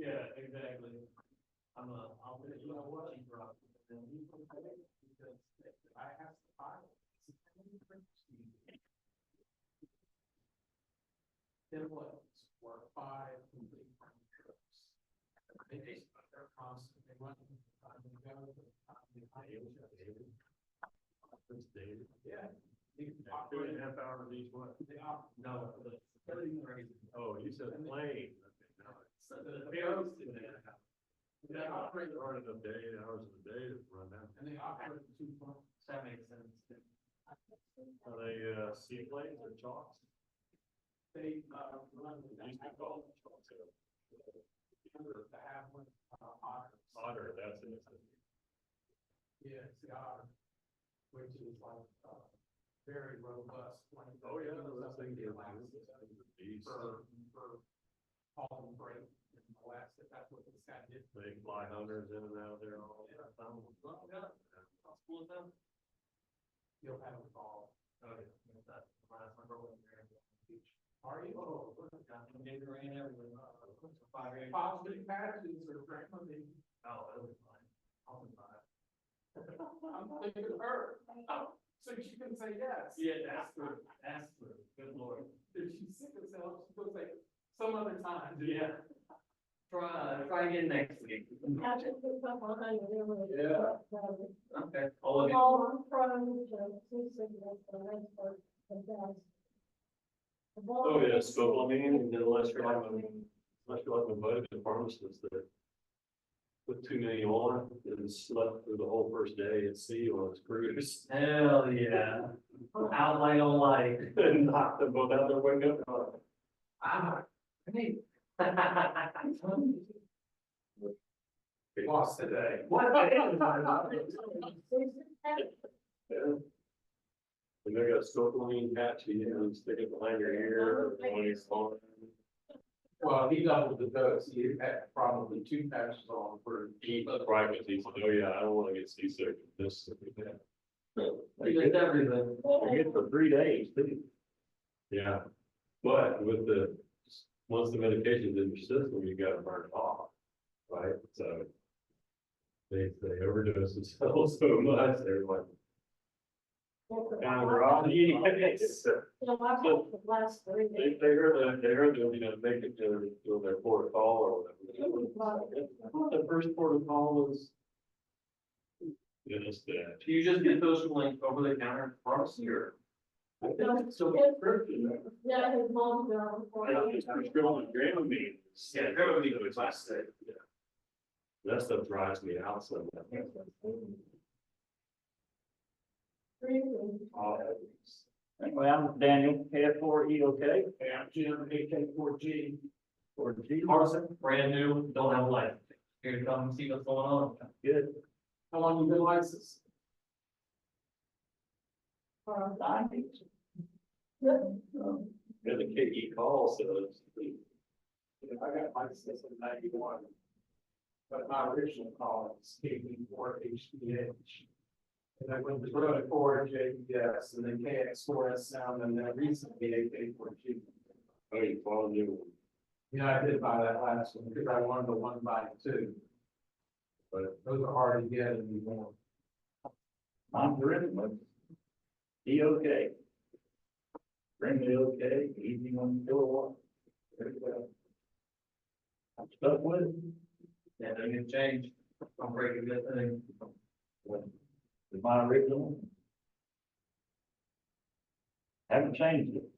Yeah, exactly. I'll put it, you know what? And then you can pay it because I have to buy it. Then what? Work 5 complete trips. They're constant. They run from the time they go to the time they pay. Yeah. You can operate 2.5 hours each way. No, the 30 crazy. Oh, you said plane. So the arrows do that. They operate Hard enough day, 8 hours in a day to run down. and they operate 2 pumps. That makes sense. Are they seaplanes or chalks? They run the They used to call them chalks. the half one otters. Otter, that's it. Yeah, it's the otter, which is like very robust. Oh, yeah, those things are beasts. For hauling freight in Alaska, that's what this guy did. They fly hunters in and out there all the time. How cool is that? You'll have a call. Oh, yeah, that's the last number one there. Are you? Oh, look, got some big rain everywhere. Positive patches are friendly. Oh, it'll be fine. I'll be fine. I'm thinking of her. Oh, so she can say yes. Yeah, that's true. That's true. Good Lord. If she's sick as hell, she goes like some other time. Yeah. Try again next week. I just put stuff behind you. Yeah. Okay. I'll look at- I'm trying to see cigarettes, but I start the gas. Oh, yeah, scopolamine, and then unless you're like a budget pharmacist that put too many on and slept through the whole first day at sea on his cruise. Hell yeah. Out light on light. And knocked them both out there, wake up. Hey. Lost today. What? Yeah. And they got a scopolamine patch, you know, and stick it behind your ear, or on your phone. Well, he doubled the dose. He had probably 2 patches on for. Eat private, he said, oh yeah, I don't wanna get seasick, this. He did everything. I get for 3 days, too. Yeah, but with once the medication's in your system, you gotta burn it off, right? So they overdose themselves so much, they're like, down the road. So I took the last 3 days. They heard you know, make it to their port of call or whatever. The first port of call was. Goodness, that. Do you just get those from like over the counter pharmacy or? So prescription. Yeah, his mom's down before. Dramamine. Yeah, Dramamine was plastic. Yeah. That stuff drives me out so much. All that is- Anyway, I'm Daniel, KF4EOK, Hey, I'm Jim, AK4G. or G. Carson, brand new, don't have a license. Here to come see what's going on. Good. How long you been licensed? Yeah, the KE call says. I got licensed in 91. But my original call is KE4HDH. And I went to Road 4 JPS and then KX4S sound and then recently AK4G. Oh, you follow new one. Yeah, I did buy that last one because I wanted the 1x2. But those are hard to get anymore. I'm Brendan. EOK. Bring me okay, easy 1 kilowatt. There you go. I'm stuck with it. Yeah, they can change. I'm breaking good thing. With my original. Haven't changed it.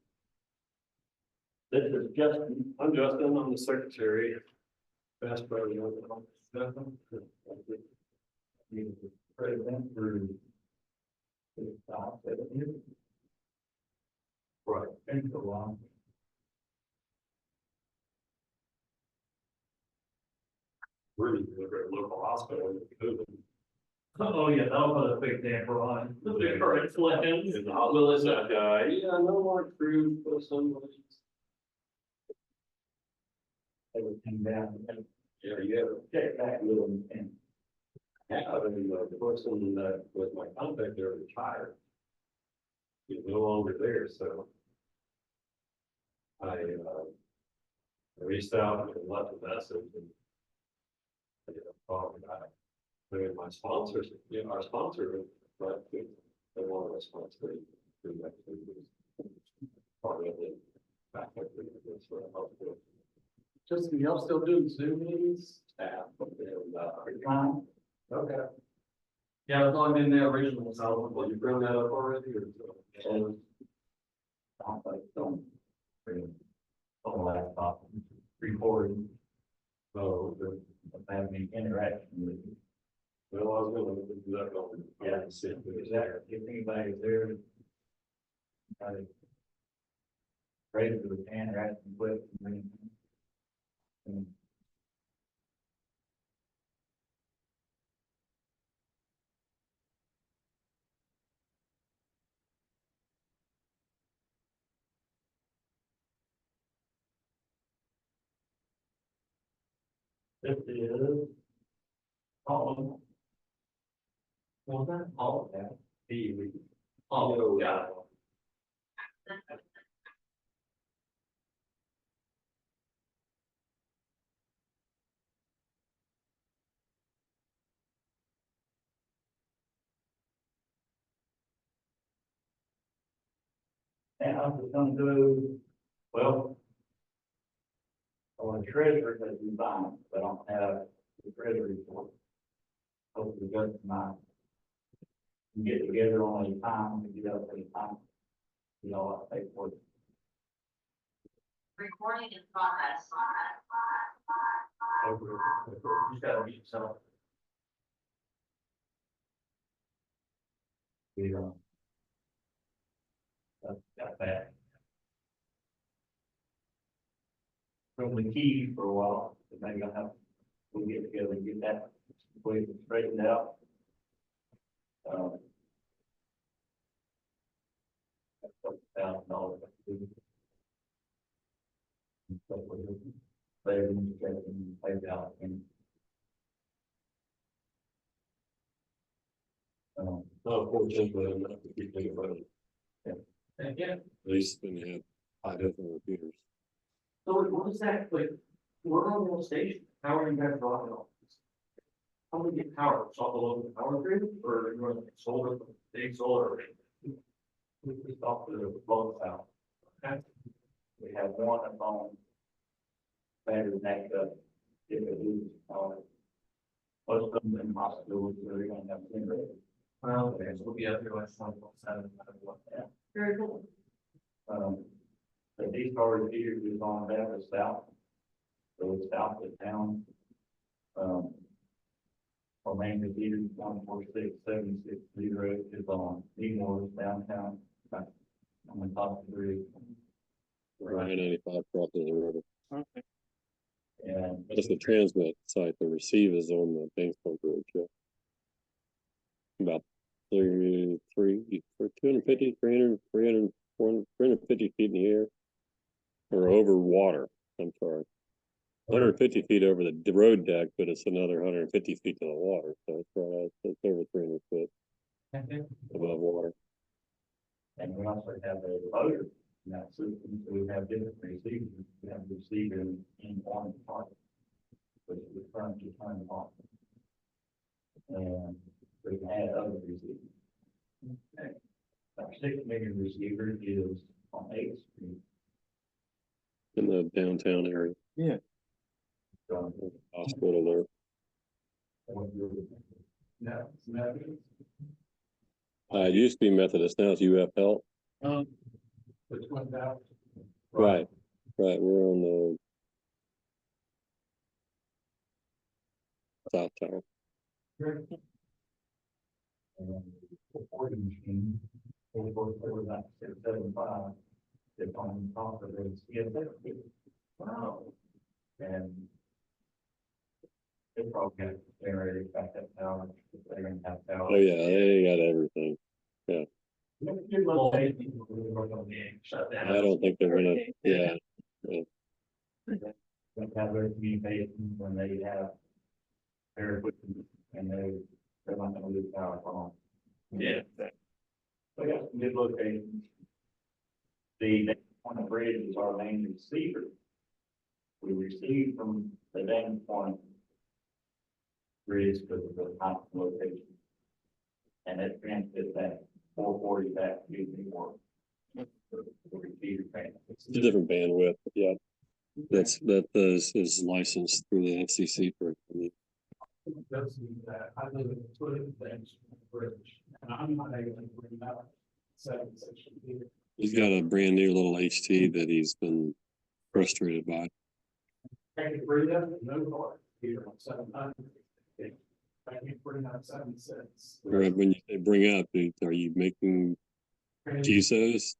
This is Justin. I'm Justin, I'm the secretary. Past president. President for. Right. Been so long. Really, look at a local hospital. Oh, yeah, that'll put a big damper on the current plans. And the Willis, that guy, yeah, no more crew for somebody. Everything down. Yeah. Check back with them and. Yeah, I mean, the person that was my contact there retired. He's no longer there, so. I reached out and left a message and I mean, my sponsors, our sponsor, but they want a responsibility to actually was part of it. Back up to this for a hospital. Justin, y'all still doing Zoom meetings? Staff, and, Every time, Okay. Yeah, I was logged in the original, so. well, you bring that up already, or? and I'm like, don't bring on laptop, recording, Oh, okay. of having an interaction with you. Well, I was gonna do that on. Yeah, See if Is there's that, if anybody's there, try to raise it with hand or ask them questions or anything. And this is all, What's that? Oh, that, the, oh, yeah. and I was gonna do, well, on the treasurer that we find, but I don't have the treasury report. Hopefully, just tonight. We get together on a time, we get up at a time. You know, I pay for it. Recording in progress. You just gotta mute yourself. We, got that. From the key for a while, but maybe I'll have, we'll get together and get that completely straightened out. That's $1,000. Savings, checking, paid out, and. Unfortunately, I'm not to keep thinking about it. And yeah, At least when you have five different repeaters. so what is that, like, we're on the station, how are you guys rocking all this? How do we get power, it's off the local power grid, or are you running solar, big solar? We just off the both out. Okay. We have one that's on battery backup, if it loses power. Most of them in hospitals, where they're gonna have generator. Well, okay, so we'll be up here like 24/7, no matter what. Very cool. The D-Star here is on that south. So it's south of town. Our main repeater, 146-760 is on Nemours downtown. On the top of the bridge. I-95 across the river. And That's the transmit site. The receive is on the Banksville Bridge. Yeah. About 250, 300, 400, 350 feet in the air. Or over water. I'm sorry. 150 feet over the road deck, but it's another 150 feet to the water. So it's right out, it's over 300 foot above water. And we also have a loader in that system, so we have different receivers. We have a receiver in one part, which is currently turned on. And we can add other receivers. Our 6 million receiver is on 8th Street. In the downtown area. So, Hospital there. Yeah, it's Methodist. It used to be Methodist, now it's UF Health. Which one's out? Right. Right, we're on the south tower. and the 40 machine, they both over that 675. It's on top of the CSX. Wow. And they probably got generated back that power, if they're gonna have power. Oh yeah, they got everything. Your little baby, we're going to be shut down. I don't think they're gonna, yeah. They have their communications when they have their equipment and they're not gonna lose power from them. Yeah. We got some good locations. The on the bridge is our main receiver. We receive from the dam point Reads for the top location. And it transfers that 440 back to the more. It's a different bandwidth, but yeah. That is licensed through the FCC for. Does mean that I live in the foot of the bridge, and I'm not able to bring out 7 section here. He's got a brand new little HT that he's been frustrated by. I can bring up no part here on 700. I can bring up 76. Or when you say bring up, are you making GSOs?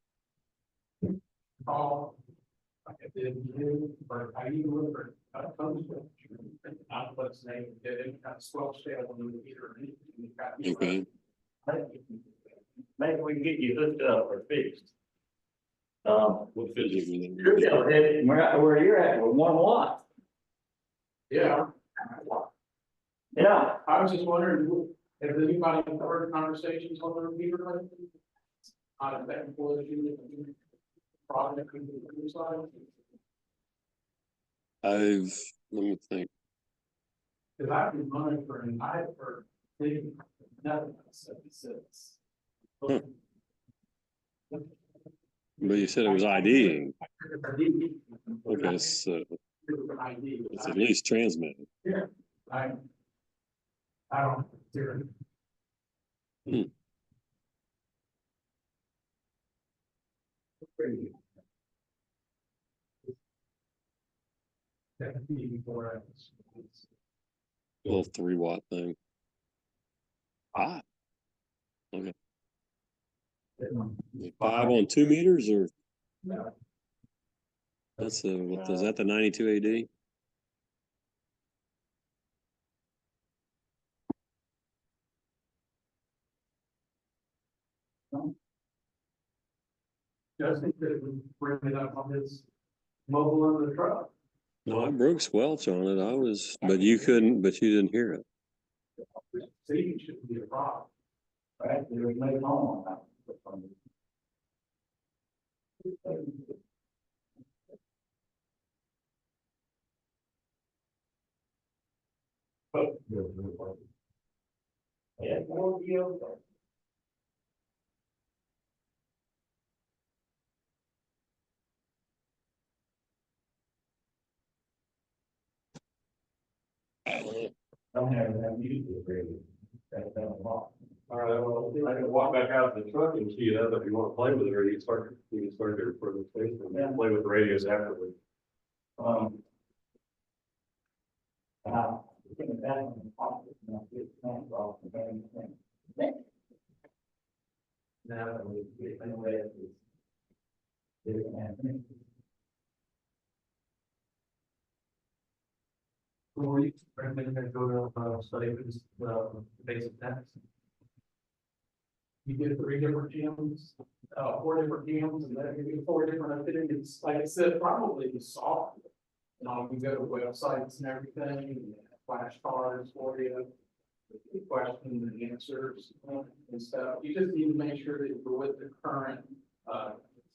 Call, like I did you, or I even look for, what's the name, did any kind of swell scale on the meter. Okay. Maybe we can get you hooked up or fixed. What fidget You're telling where you're at with 1 watt. Yeah, Yeah. I was just wondering, if anybody heard conversations on the meter lately? On a technical issue, project could be side. Let me think. Cause I've been monitoring, I've heard, nothing but 76. Hmm. But you said it was IDing. Okay, so it's at least transmitted. I don't hear it. Hmm. That could be before hours. Little 3 watt thing. Ah. Okay. 5 on 2 meters or No, that's what is that the 92 AD? Justin could bring it up on his mobile in the truck. No, I broke squelch on it. But you couldn't, but you didn't hear it. See, shouldn't be a problem. Right, there was no home on that. Yeah, more deal. Don't have that music really. That's a lot. All right, well, I can walk back out to the truck and key it up if you want to play with it, or you can start to record the space and play with the radios afterwards. I think that one is possible, not good, not off the very thing. Now, we get anyway, Were you recommending to go to study for this, basic test? You get 3 different gyms, 4 different gyms, and then you get 4 different opinions. Like I said, probably the software. You go to websites and everything, and flashcards for you, questions and answers and stuff. You just need to make sure that you're with the current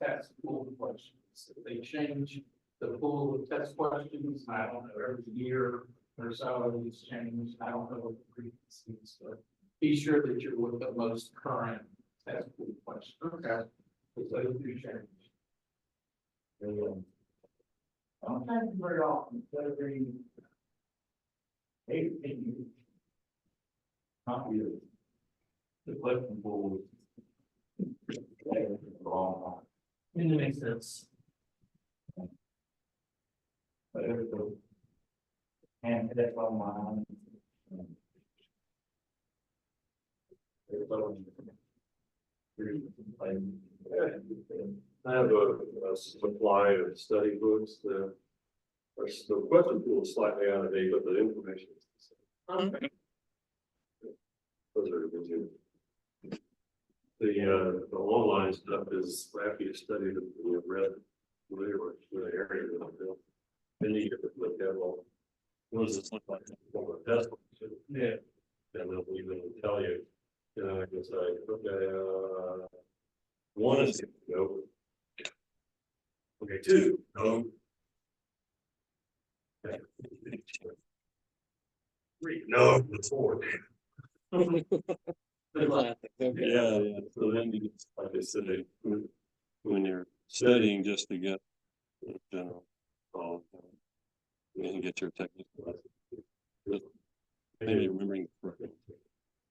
test pool questions. If they change the pool of test questions, I don't know, every year or so it's changed. I don't know what the frequencies, but be sure that you're with the most current test pool question. Okay. So those do change. I'm trying to figure out considering 18 copy of the question pool. Wrong. It makes sense. But it was and that's on my. I have a supply of study books. The question pool is slightly out of date, but the information is the same. Okay. Those are the two. The online stuff is after you study the, you read, familiar with the area that I'm built. Then you get to look at, well, what does this look like? Well, the test. Yeah. And they'll even tell you, I can say, okay, 1 is no. Okay, 2, no. Okay. 3, No, it's four. Good luck. Yeah, yeah. So then you, like I said, when you're studying just to get the general, and get your technical, but maybe remembering correctly.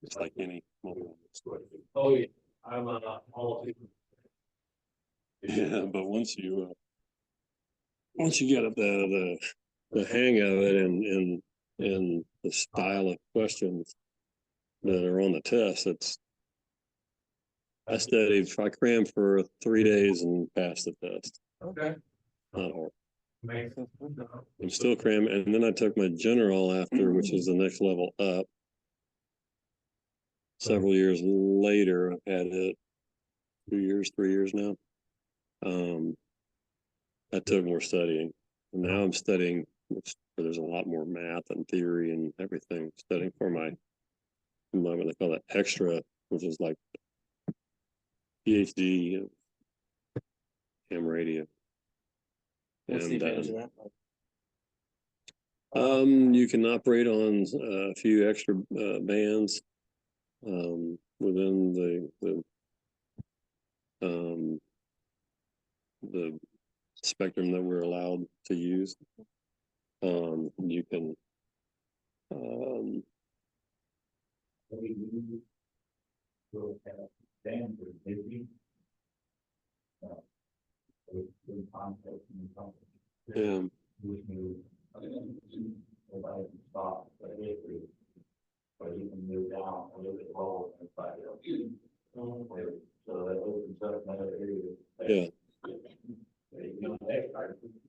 It's like any mobile. Oh, yeah, I'm, all. Yeah, but once you get the hang of it and the style of questions that are on the test, I studied, I crammed for 3 days and passed the test. Okay. Not hard. Makes sense. I'm still cramming, and then I took my general after, which is the next level up. Several years later, I've had it 2 years, 3 years now. I took more studying, and now I'm studying, which there's a lot more math and theory and everything. Studying for my what they call it extra, which is like PhD ham radio. What's the And advantage of that? you can operate on a few extra bands within the spectrum that we're allowed to use. You can Will have standard, maybe. With context and something. Which means, nobody can stop, but history. But you can move down a little bit lower and find out. So that opens up another area. Yeah. You know,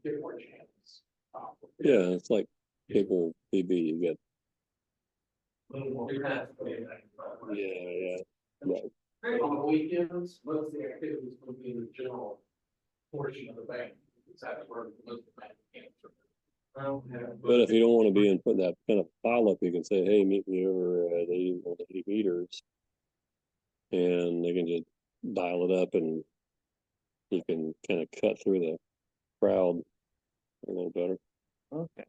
get more chance. Yeah, it's like cable TV. You get yeah. Right. On the weekends, most of the activities will be in the general portion of the bank. That's where most of the bank camps. But if you don't want to be in put that kind of pile up, you can say, "Hey, meet me over at 80 meters," and they can just dial it up, and you can kind of cut through the crowd a little better. Okay.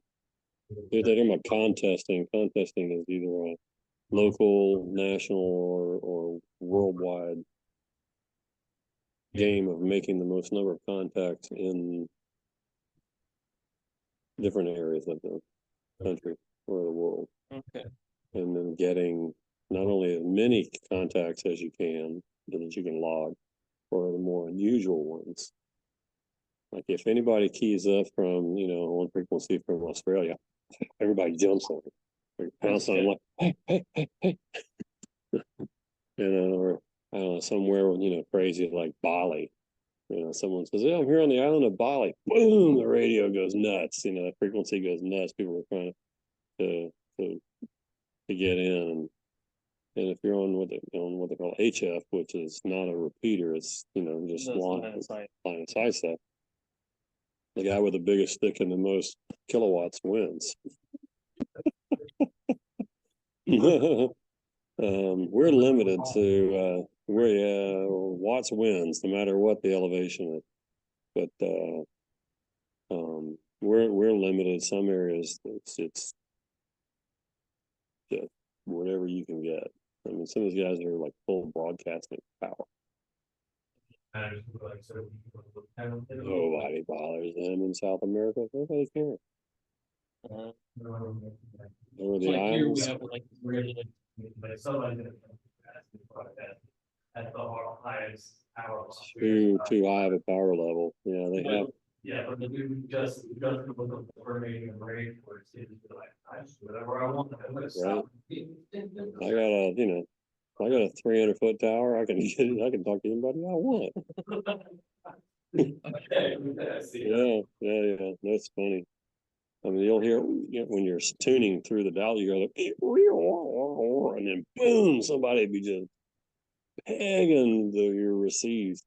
If they're talking about contesting is either a local, national, or worldwide game of making the most number of contacts in different areas of the country or the world, Okay. and then getting not only as many contacts as you can that you can log, or the more unusual ones. Like if anybody keys up from, one frequency from Australia, everybody jumps on it. Or pounce on it like, hey. Or I don't know, somewhere, crazy like Bali. Someone says, "Yeah, I'm here on the island of Bali." Boom, the radio goes nuts. The frequency goes nuts. People are trying to get in. And if you're on what they call HF, which is not a repeater, it's just line of sight stuff. The guy with the biggest stick and the most kilowatts wins. We're limited to watts wins no matter what the elevation is, but we're limited. Some areas it's just whatever you can get. I mean, some of these guys are like full broadcasting power. Nobody bothers them in South America. Nobody cares. Over the Like here, we islands. have like really, like somebody that at the highest power. Too high of a power level. Yeah, they have. Yeah, but the dude just with the burning and rage where it's like, I just do whatever I want. I'm gonna stop. I got a 300-foot tower. I can talk to anybody I want. Okay, I see. Yeah. That's funny. I mean, you'll hear when you're tuning through the dial, you go like, and then boom, somebody be just pegging your receive,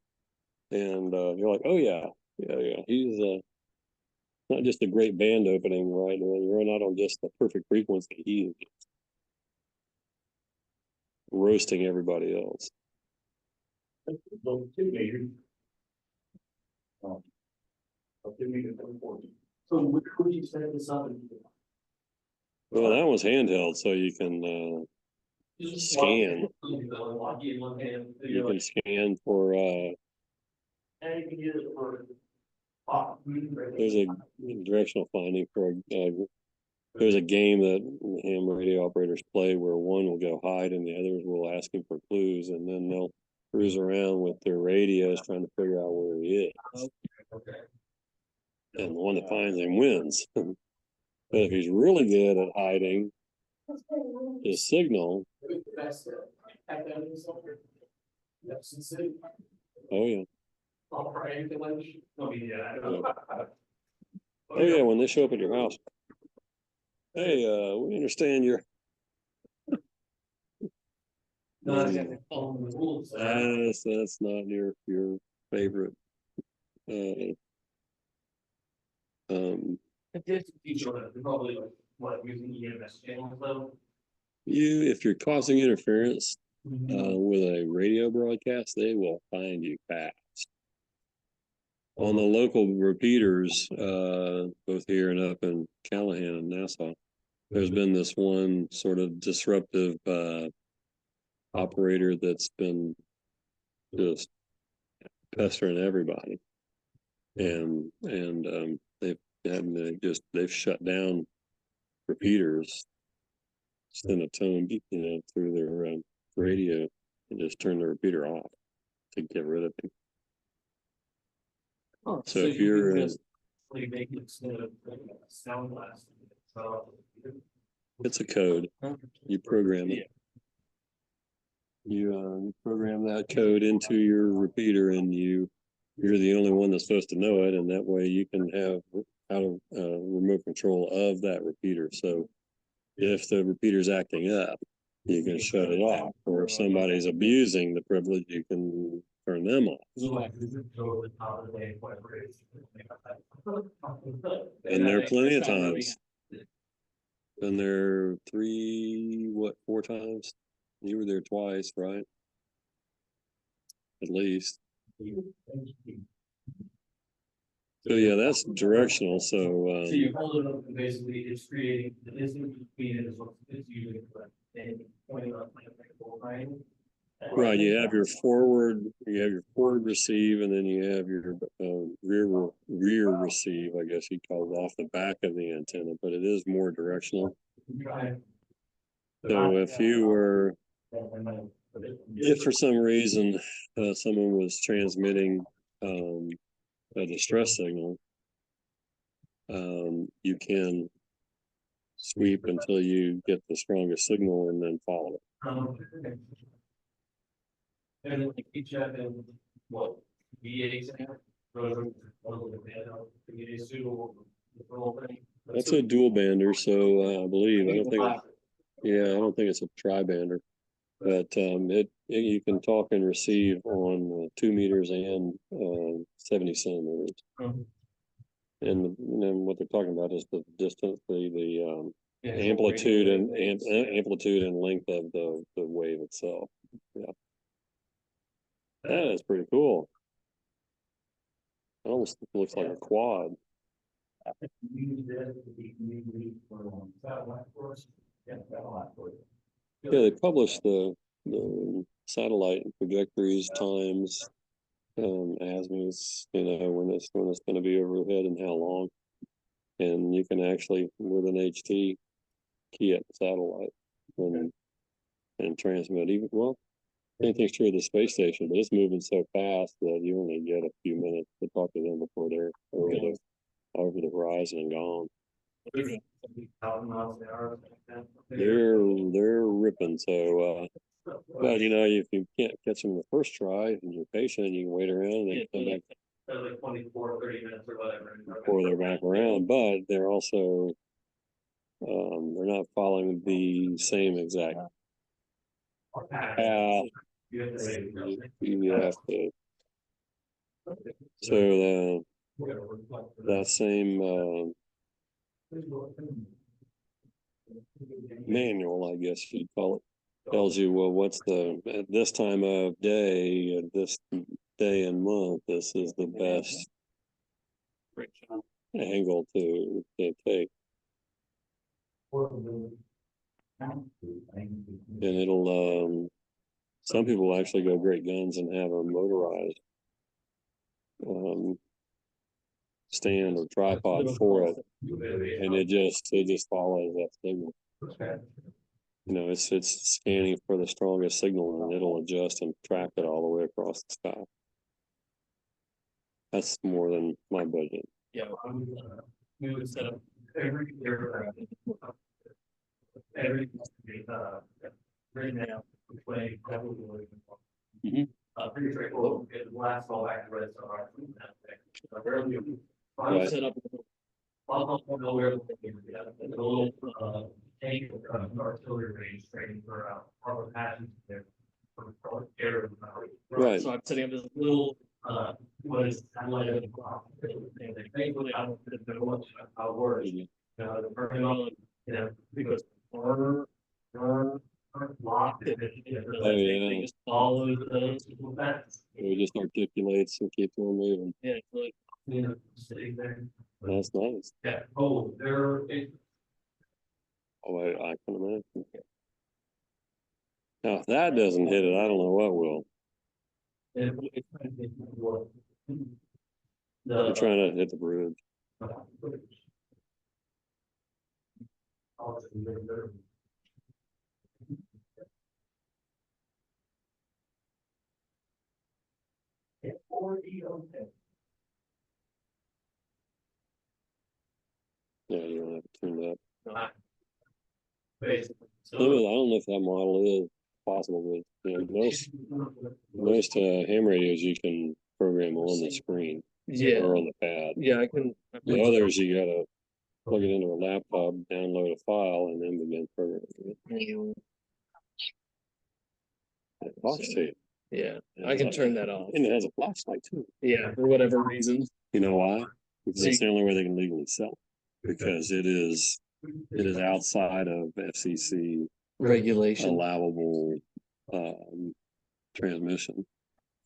and you're like, oh yeah. He's not just a great band opening, right? You're not on just the perfect frequency. He's roasting everybody else. Those 2 meters. 2 meters and 40. So where would you set this up? Well, that one's handheld, so you can, scan. You can scan for, And you can use it for. there's a directional finding for, there's a game that ham radio operators play where one will go hide and the others will ask him for clues, and then they'll cruise around with their radios trying to figure out where he is. And the one that finds him wins. But if he's really good at hiding his signal, That's the city. oh yeah. All right, no, yeah. Oh yeah, when they show up at your house. Hey, we understand you're. No, I got to follow the rules. That's not your favorite. Probably like, what, using EMS channels though? If you're causing interference with a radio broadcast, they will find you fast. On the local repeaters, both here and up in Callahan and Nassau, there's been this one sort of disruptive operator that's been just pestering everybody, and they've shut down repeaters, send a tone, through their radio, and just turn the repeater off to get rid of him. So if you're Like make it instead of sound blast. it's a code, you program it. You program that code into your repeater, and you're the only one that's supposed to know it, and that way you can have remote control of that repeater. So if the repeater's acting up, you can shut it off, or if somebody's abusing the privilege, you can turn them off. And there are plenty of times. Been there 4 times. You were there twice, right? At least. So yeah, that's directional. So So you hold it up and basically it's creating the distance between it is what it's using for and pointing up like a full frame. right, you have your forward receive, and then you have your rear receive, I guess you call it, off the back of the antenna, but it is more directional. So if for some reason someone was transmitting a distress signal, you can sweep until you get the strongest signal and then follow it. And then like each have in what VA center, That's a dual bander, so I believe I don't think it's a tri-bander, but you can talk and receive on 2 meters and 70 centimeters. And then what they're talking about is the distance, the amplitude and length of the wave itself. Yeah, that is pretty cool. It almost looks like a quad. Yeah, they publish the satellite trajectories, times, azimuths, when it's going to be overhead and how long. And you can actually, with an HT, key up the satellite and transmit. Anything's true of the space station, but it's moving so fast that you only get a few minutes to talk to them before they're over the horizon and gone. They're ripping. So, but if you can't catch them the first try and you're patient, you can wait around and then come back. Like 24, 30 minutes or whatever. Before they're back around, but they're also they're not following the same exact path. You have to. So that same manual, I guess you'd call it, tells you, well, what's at this time of day, at this day and month, this is the best angle to take. And it'll, some people actually go great guns and have a motorized stand or tripod for it, and it just follows that signal. You know, it's scanning for the strongest signal, and it'll adjust and track it all the way across the sky. That's more than my budget. Yeah, we would set up every aircraft. Every, right now, which way that would be looking for. Mhm. Pretty straightforward, it lasts all back to red star. Right. Set up. I'll know where the little, tank, artillery range training for, harbor passes there. For air. Right. So I'm setting up this little, what is satellite of the clock. Thankfully, I don't know much how it works. The burning on, because locked it. Oh, yeah. They just follow those fence. It just articulates and keeps on moving. Yeah, it's like, sitting there. That's nice. Yeah, Oh, I can imagine. Now, if that doesn't hit it, I don't know what will. They're trying to hit the bridge. Yeah, you don't have to turn it up. I don't know if that model is possible, but you know, most ham radios you can program on the screen Yeah, or on the pad. yeah, I can. The others you gotta plug it into a laptop, download a file, and then begin programming it. Box tape. Yeah, I can turn that off. And it has a flashlight too. Yeah, for whatever reason. You know why? Because that's the only way they can legally sell it. Because it is outside of FCC Regulation. allowable transmission.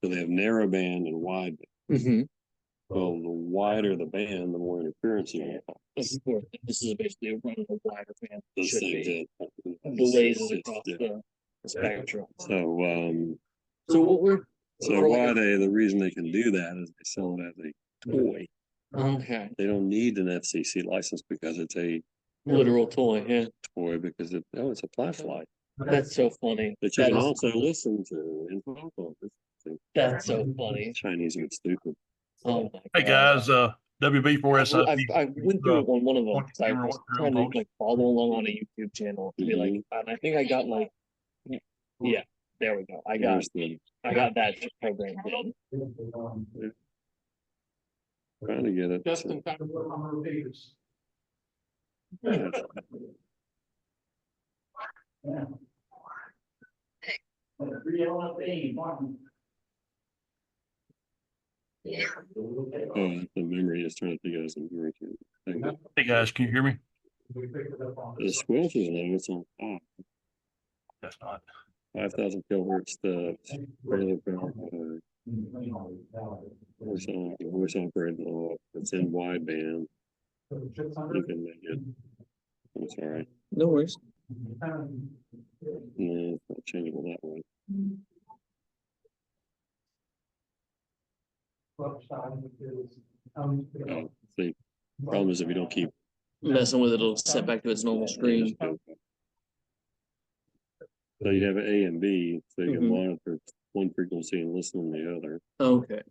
So they have narrow band and wide band. Mm-hmm. Well, the wider the band, the more interference you have. This is basically running a wider band. Those Should things be. that- Blazes it's- across yeah. the spectrum. So what we're the reason they can do that is they sell it as a toy. okay. They don't need an FCC license because it's a Literal toy, yeah. toy because it's a flashlight That's so funny. that you That can is- also listen to in phone calls. That's so funny. Chinese get stupid. Oh my Hey God. guys, WB4SIP. I went through it on one of them. 'Cause I camera, was what you're trying to on like follow along on a YouTube channel to be like, and I think I got like, yeah, there we go. I got that program in. Trying to get it. Justin, Oh, the memory is trying to think of some drinking. Hey guys, can you hear me? The squelch is low, it's on top. That's not. 5,000 kilohertz, the regular power, voice operated law, it's in wideband. You can make it. I'm sorry. no worries. No, it's not changeable that way. Oh, the problem is if you don't keep. Messing with it, it'll set back to its normal screen. So you have A and B, so you can Mhm. monitor one frequency and listen on the other. Okay.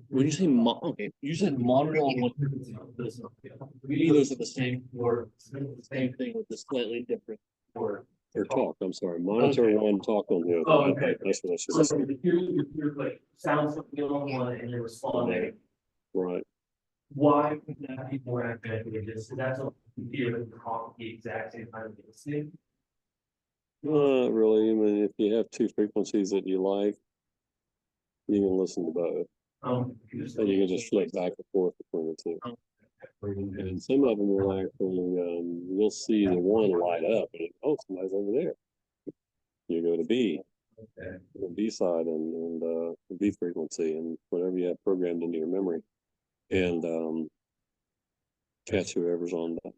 When you say okay, you said monitor on what? We those are the same word, same thing with the slightly different word. Or talk, I'm sorry, monitor one, talk on the other. Oh, okay. That's what I should So have said. if you're like, sounds something on one and you're responding, Right, why would that be more advantageous? So that's a computer that can talk the exact same time as listening. really, I mean, if you have two frequencies that you like, you can listen to both, and you can just flip back and forth between the two. And some of them will actually, you'll see the one light up, and oh, somebody's over there. You go to B, the B side and the B frequency and whatever you have programmed into your memory. And catch whoever's on that.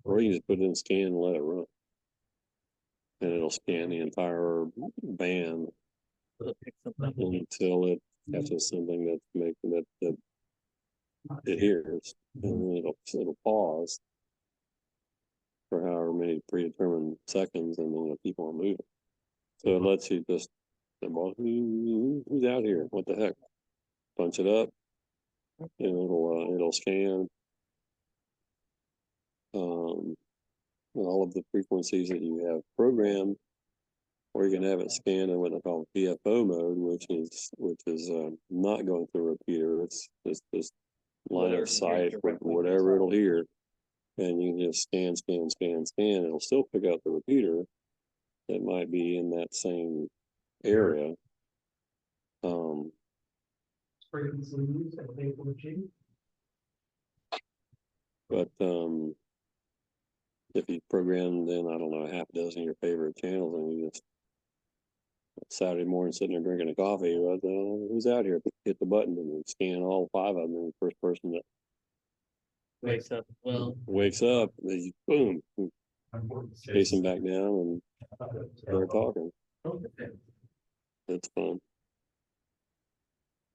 Or you can just put it in scan and let it run. And it'll scan the entire band until it catches something that's making that it hears, and then it'll pause for however many predetermined seconds, and then it'll keep on moving. So it lets you just, well, who's out here? What the heck? Punch it up, and it'll scan all of the frequencies that you have programmed, or you can have it scanned in what they call VFO mode, which is not going through a repeater. It's just line of sight with whatever it'll hear, and you can just scan. It'll still pick up the repeater that might be in that same area. Frequency use and pay for the cheap. But if you program, then I don't know, half a dozen of your favorite channels, and you just Saturday morning sitting there drinking a coffee, who's out here? Hit the button and scan all 5 of them, and the first person that Wakes up, wakes up, they boom, chase them back down and start talking. That's fun.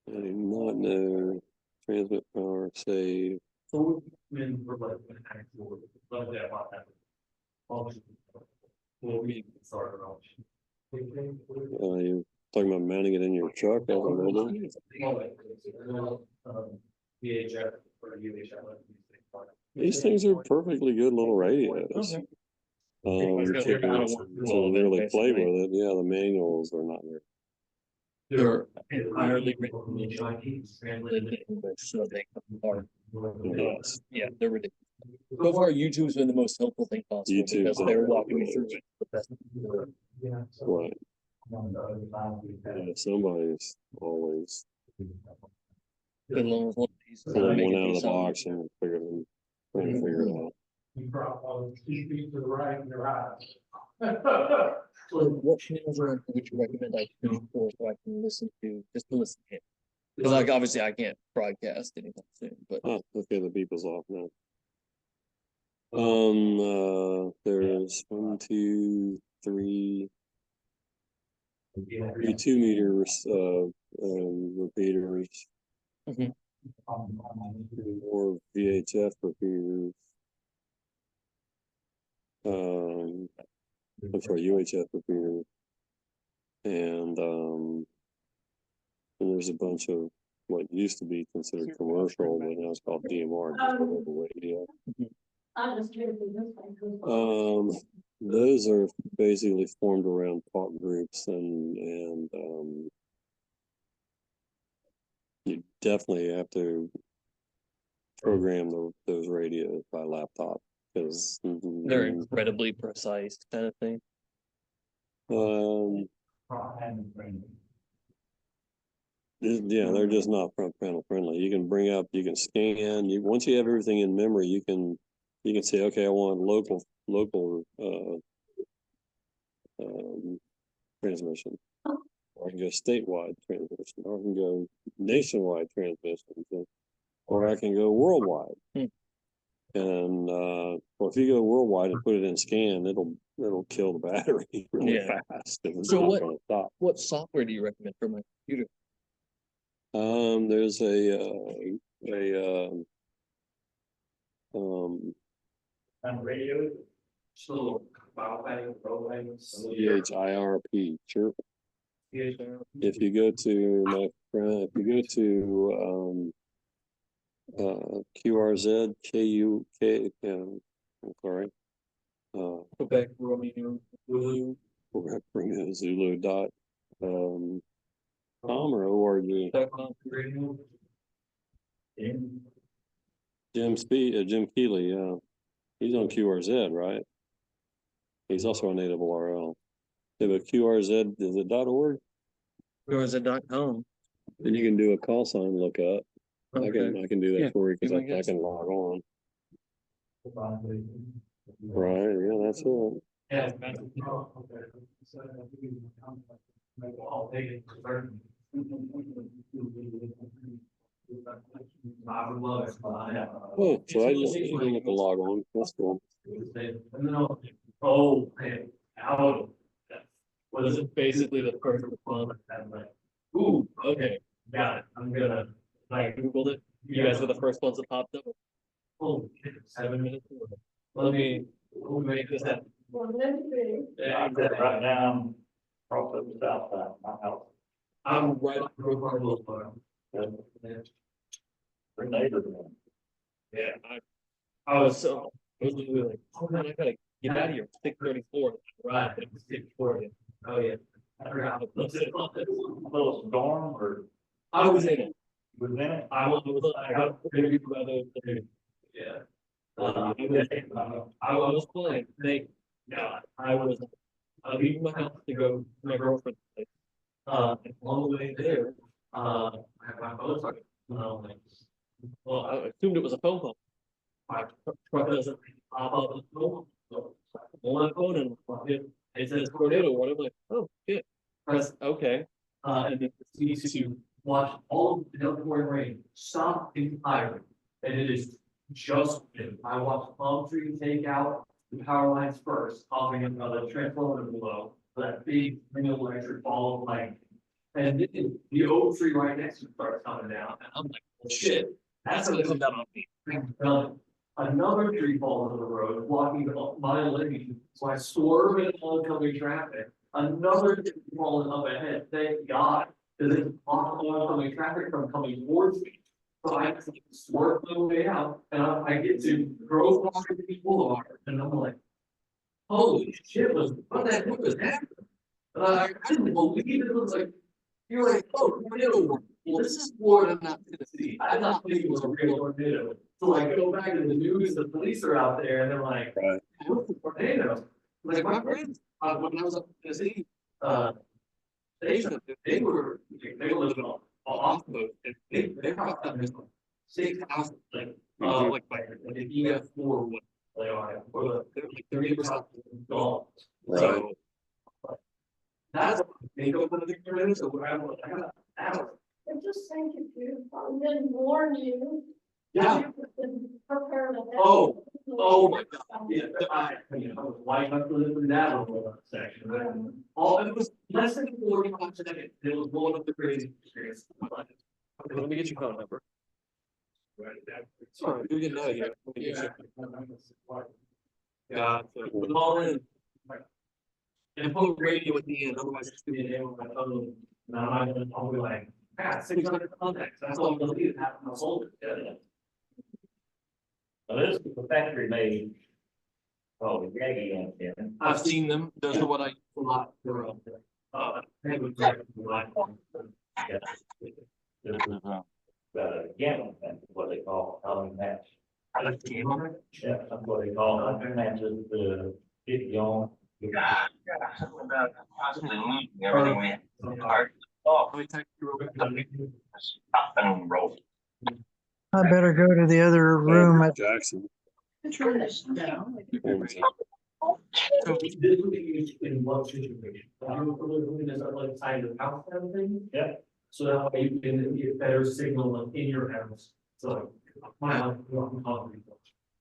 I do not know. Transmit power, save. So when we're like, actual, love that about that. Well, we started off. You're talking about mounting it in your truck as a radio? VHF or UHF. These things are perfectly good little radios. Okay. You It's can got to really play with it. Yeah, the manuals are not very. They're entirely written in Chinese, translated to English, so they come apart. Yes. Yeah, they're ridiculous. So far, YouTube's been the most helpful thing possible YouTube's because they're walking me through it. The best. Right. Yeah, somebody's always Good long as one piece. pulling one out of the box and trying to figure it out. You drop on 2 feet to the right and your eyes. So what channels would you recommend I tune for so I can listen to, just to listen to? Because like obviously I can't broadcast anytime soon, but Oh, okay, the beep is off now. There's 1, 2, 3, 2 meters, repeaters. Mhm. More VHF repeaters. I'm sorry, UHF repeaters. And there's a bunch of what used to be considered commercial, but now it's called DMR, just over radio. I just heard this one. Those are basically formed around talk groups, and you definitely have to program those radios by laptop, because they're incredibly precise kind of thing. Yeah, they're just not front panel friendly. You can bring up, you can scan. Once you have everything in memory, you can say, okay, I want local transmission, or I can go statewide transmission, or I can go nationwide transmission, or I can go worldwide. And well, if you go worldwide and put it in scan, it'll kill the battery really fast. If it's So not gonna stop. what software do you recommend for my computer? There's a On radio, still bioplanning, program. CHIRP, sure. If you go to QRZ, KUK, I'm sorry. Quebec, Romeo, Zulu. Quebec, Romeo, Zulu dot com or org. Jim Keeley, he's on QRZ, right? He's also on ARRL. Yeah, but QRZ, is it .org? QRZ.com. Then you can do a call sign lookup. Okay. I can do that Yeah, for you, because do my I guess. can log on. Right, yeah, that's it. Yeah. I'll take it. I would love it. that. Oh, so I just didn't get the log on. That's cool. And then I'll, oh, man, out. Was it basically the first response? I'm like, ooh, Okay, got it, I'm gonna, I like, Googled it. You guys were the first ones that popped up. oh, 7 minutes. Let me make this happen. Well, then, Yeah, I live right down, across the south side of my house. I'm right up the road from Little Farm. Their neighbors. Yeah, I was so, I was literally like, oh man, I gotta get out of here, 6:34, right, it was 6:40. oh, yeah. I forgot how close it was. Little storm or I was in it, was in it. I got interviewed by the, Yeah. I was playing, thank God, I was leaving my house to go to my girlfriend's place. And on the way there, I have my phone, so, like, well, I assumed it was a phone call. My truck doesn't pop up on the phone. So, on my phone and it says tornado warning. I'm like, oh shit. Press okay. and it needs to watch all of the downpouring rain stop entirely. And it is just, I watched palm tree take out the power lines first, causing another transformer below, that big ring of electric ball of lightning. And then the oak tree right next to it starts coming down, and I'm like, well, shit, that's gonna come down on me. Done. Another tree falls on the road, blocking my lane, so I swerve into oncoming traffic. Another tree falling up ahead, thank God, because it's blocking oncoming traffic from coming towards me. So I swerve my way out, and I get to Grove Washington Boulevard, and I'm like, holy shit, what the heck was happening? I didn't believe it was like, you're like, oh, tornado warning. Well, this is Florida, not Tennessee. I thought it was a real tornado. So I go back to the news, the police are out there and they're like, Right. what's the tornado? Like my friends, when I was up in Tennessee, they were living off the, they popped up as 6,000, like by, like if you have 4, what they are, or they're like 30% gone. Right. So, that's, they go for the tornado, so we're out, out. I just think if you, I didn't warn you. Yeah. you would have been prepared ahead. Oh my God, yeah, I was white knuckling through that little section, right? All, it was less than 45 seconds, it was one of the crazy experiences. Okay, let me get your phone number. Sorry, You're getting out of here. Let me get your- Yeah, so put them all in. And put radio at the end, otherwise it's gonna be a name on my phone. Now I'll be like, ah, 600 contacts, that's all I'm gonna do, have my folder. So this is the factory made. Oh, the Yagi antenna. I've seen them, those are what I use a lot for, They would like, Yeah. This is the gamma, that's what they call, match. Yeah, that's what they call, matches the 50 on. Everything we are. Oh, let me text you real quick. up and roll. I better go to the other room. Jackson. So this would be used in what situation? Looking at like side of the house kind of thing? Yeah. So that way you can get better signal in your house. So my house,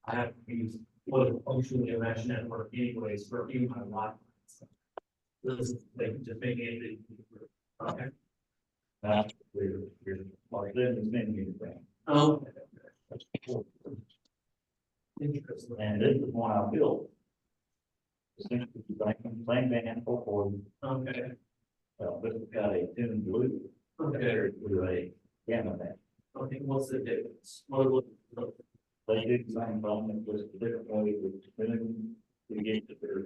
I have to use what a functionally a mesh network anyways for even my Wi-Fi. This is like just making it. Okay. That's weird, like this is many thing. Oh. Interesting. And this is one I built. Same van for, Okay. this has got a tune blue. Okay. Compared to a gamma band. Okay, what's the difference? What, They do the same thing, it's just a different way with tune to get to their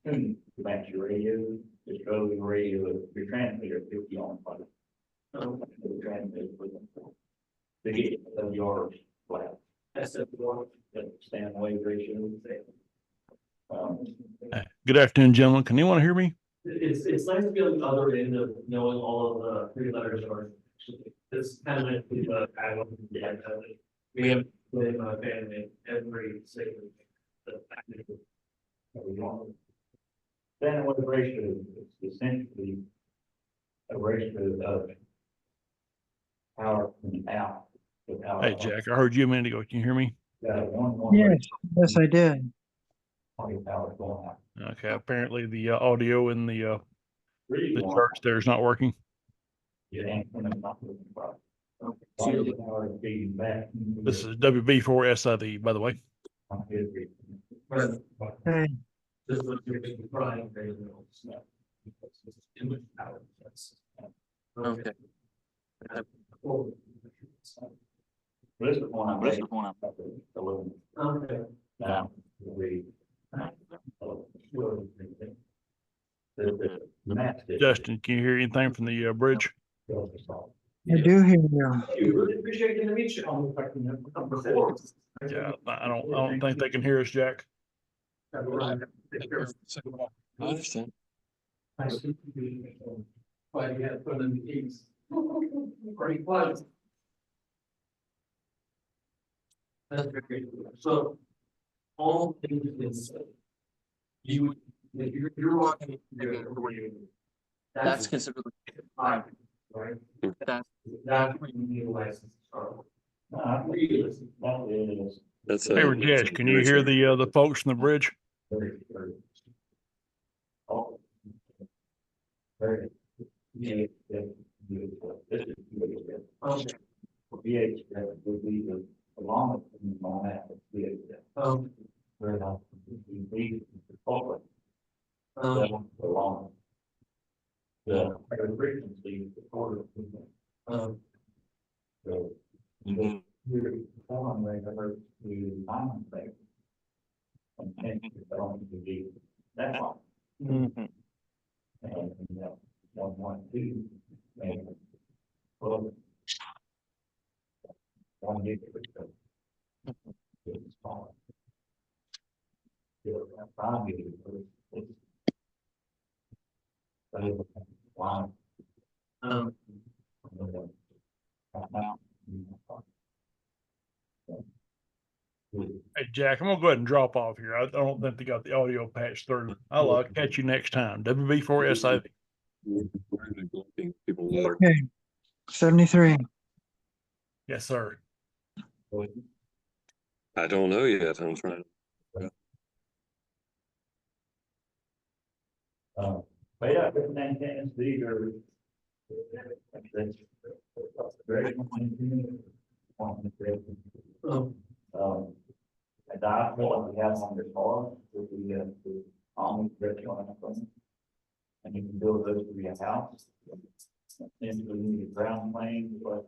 tune to match your radio. Just go to the radio, your transmitter 50 on, but the transmitter with them. They get yours flat, that's the one. that stand wave ratio. Good afternoon, gentlemen. Can anyone hear me? It's nice to be on the other end of knowing all of the 3 letters are. It's kind of like the, I don't, yeah, we have in my family every single. Standard wave ratio is essentially a ratio of power coming out Hey, Jack, I heard you a minute ago. Can you hear me? Yes, yes, I did. Power going out. Okay, apparently the audio in the Really going church there is not working. Yeah, and it's not looking right. So All you're the power is feeding back. This is WB4SID, by the way. Hey, This was your big crying, very little stuff. Too much power. okay. This is one I'm. This is one I'm- Okay. Now, we. Justin, can you hear anything from the bridge? I do hear you. Really appreciate getting to meet you. Almost like we never come before. Yeah, I don't think they can hear us, Jack. I understand. Nice to meet you. Glad you had fun in the East. Great pleasure. That's very good. So, all things been said. You, if you're walking there, where you. That's considered, Fine, right? that, That's when you need a license to start. Really, that is. That's Hey, Rajesh, can you hear the folks from the bridge? Very, very. Oh. Very. Yeah, yeah, beautiful. This is beautiful. Okay. For VH, that would be the longest thing on that, VH. Very nice. We, the the longest. The frequency, the quarter. So. Mhm. We're performing regular to nine things. And it's going to be that long. Mhm. And, you know, 112, and, well, 1 gig. It's smaller. Yeah, 5 gig. It's. Wow. Now. Hey, Jack, I'm gonna go ahead and drop off here. I don't think they got the audio patched through. I'll catch you next time. WB4SID. People there. Okay, 73. Yes, sir. I don't know yet. I'm trying. But yeah, different antennas, these are. Very. A dipole we have on your car, with the bridge on it. And you can build those for your house. And you need a ground plane, like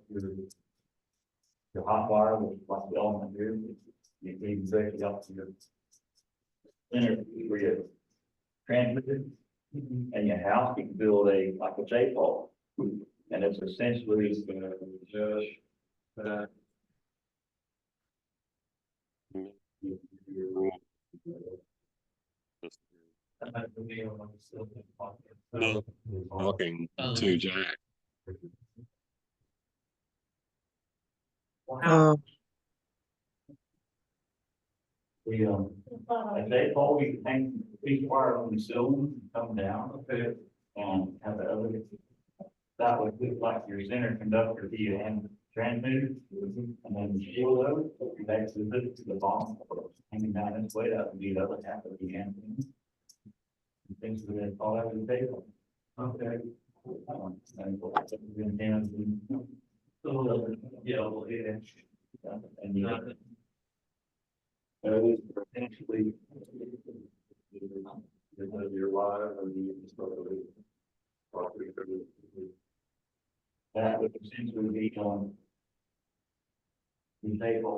your hot wire, which is like the element here, you can break it up to your. Center where you transmitted, and your house, you can build like a J-pole. And it's essentially, Talking to Jack. Uh, a J-pole, you can hang a piece of wire on the ceiling, come down, okay, and have the other. That would look like your center conductor to your hand transmitter, and then you shield those, you actually put it to the bottom, hanging down this way, that would be the other half of the antenna. Things that they call that the table. Okay. And the antennas, yeah, well, 8-inch. And you. Potentially. Your wire, or you just that would essentially be on. The table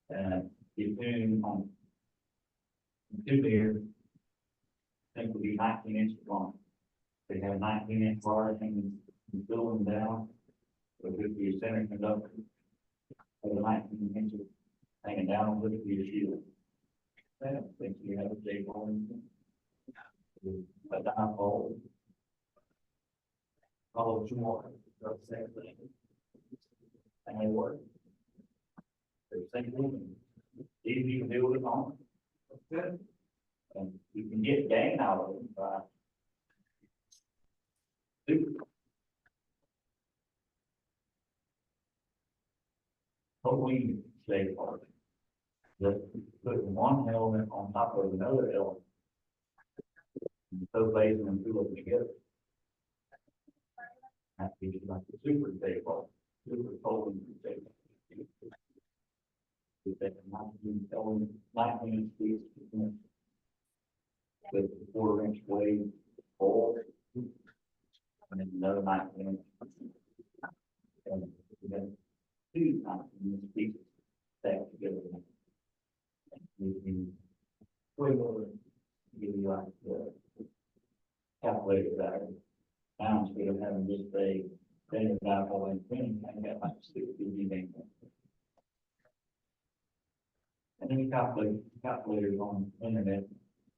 and depending on. Two here. I think would be 19 inches long. They have 19-inch wires hanging, you fill them down. It would be a center conductor. Over 19 inches hanging down with the shield. I don't think you have a J-pole. But the hole. Oh, two more, the same thing. And they work. The same thing. Easy to do with on. Good. And you can get gain out of it by. Halloween day party. Just put one element on top of another element. So based on two of them together. That gives you like the super day party, super Halloween day. We take 19 feet. With 4-inch wave pole. And then another 19. And then 2 19 pieces stacked together. And we can way more give you like the calculator that now instead of having just a standard dipole and pin, I got like 60 dB. And then you calculators on the internet,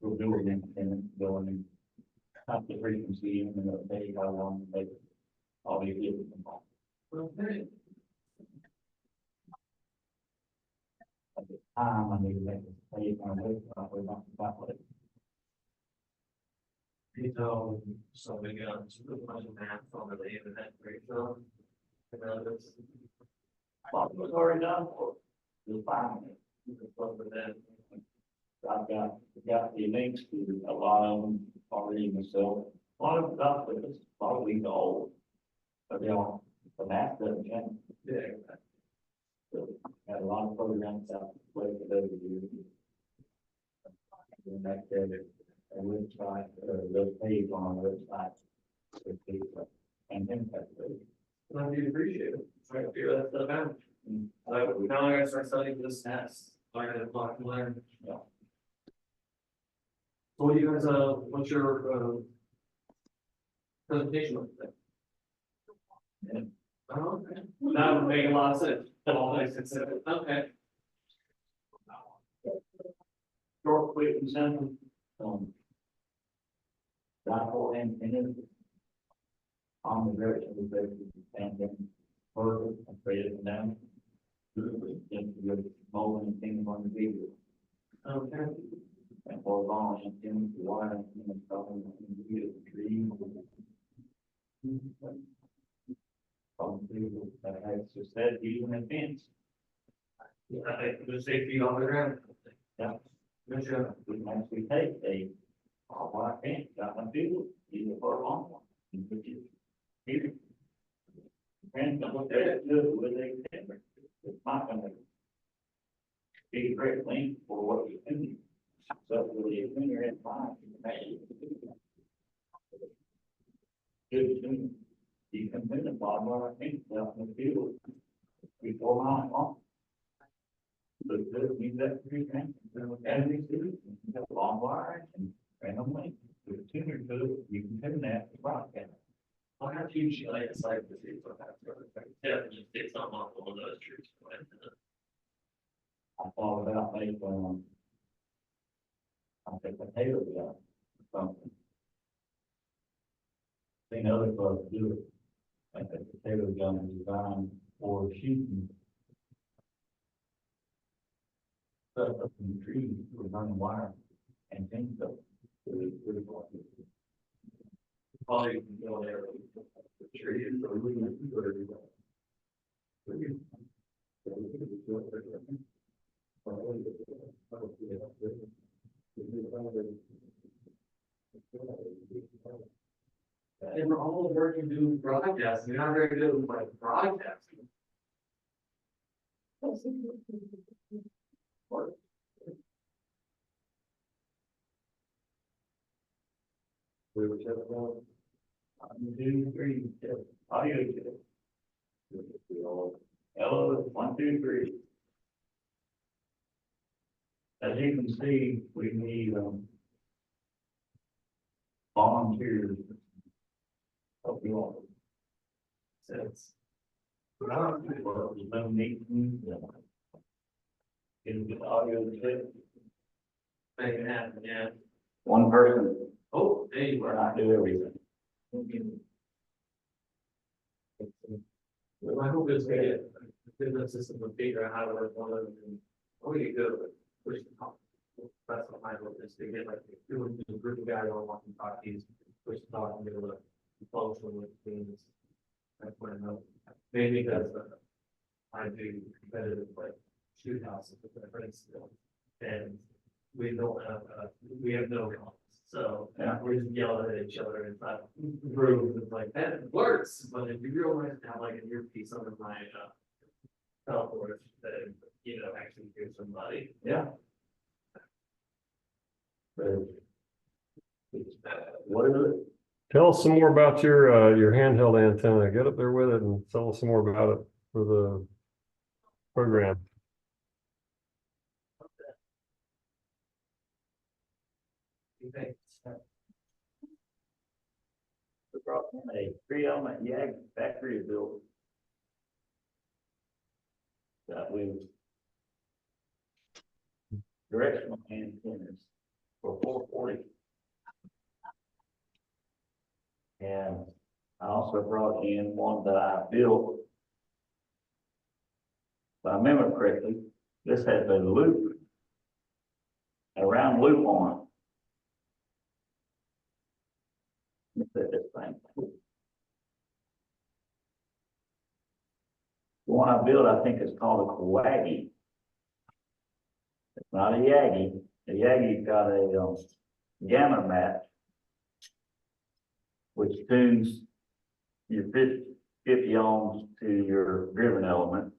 will do it and go in and type the frequency and then tell you how long to make all these different components. Okay. At the time, I need to make this page on the website, we're not calculating. You know, so we got a bunch of math on the internet, great film. You know, that's. A lot of it's already done for, just fine. You can plug with that. I've got the links to a lot of them already myself. A lot of stuff that is probably old. But you know, the math doesn't change. Yeah. So, got a lot of programs out there for those of you. And back there, a website, the page on our website. And then that's it. I do appreciate it. Try to figure that stuff out. So now I gotta start studying for this test. I gotta block and learn. Yeah. So what do you guys, what's your, presentation look like? Yeah. Oh, okay. That would make a lot of sense. All things considered. Okay. Short, quick, and simple. Dipole antennas. On the direction of the and then further and straight it down. Just the molding things on the video. Okay. And horizontal antennas, the wire antennas, probably in the video, the tree. Probably that has just that using a fence. I think the safety on the ground. Yeah. Good job. We can actually take a wire fence, got my field, use it for a long one. And put it here. And look at it, do it with a camera. It's not gonna be a great length for what you can do. So really, when you're in line, you can make it. Good thing. You can put the bottom of our fence out in the field. Before line long. So just use that for your fence. And these two, you have long wire and random length. With a tuner to it, you can pin that to broadcast. I'll have to usually like a slide to see what happens. Yeah, just take some off one of those trees. I thought about making, I think potato gun or something. Seen other folks do it. Like a potato gun is designed for shooting. Stuff up in the trees with running wire and things up. Really, really cool. Probably can go there. The trees or we can do it. And we're all working to do broadcasting, we're not very good with like broadcasting. We were just about, 2, 3, audio check. Hello, 1, 2, 3. As you can see, we need, volunteers. Help you all. Since. Well, there's no meeting. It'll get audio check. Make it happen, yeah. One person Oh, there you will are. not do everything. Well, I hope it's good. Business system will figure out how to work on it and, oh, you go, push the top. That's what my hope is to get like, doing a group of guys on walking talk these, push the talk and be able to function with things. That's what I know. Maybe that's, I do competitive like shoot houses with my friends still. And we don't have, we have no comments, so we're just yelling at each other inside rooms, it's like, that works, but if you realize to have like an earpiece under my, teleport, that, you know, actually hear somebody. Yeah. What is it? Tell us some more about your handheld antenna. Get up there with it and tell us some more about it for the program. We brought in a three-element YAG factory built. That we directional antennas for 440. And I also brought in one that I built. If I remember correctly, this has a loop, a round loop on it. Look at this thing. The one I built, I think is called a Kawagi. It's not a Yagi. The Yagi's got a gamma match, which tunes your 50 ohms to your driven element.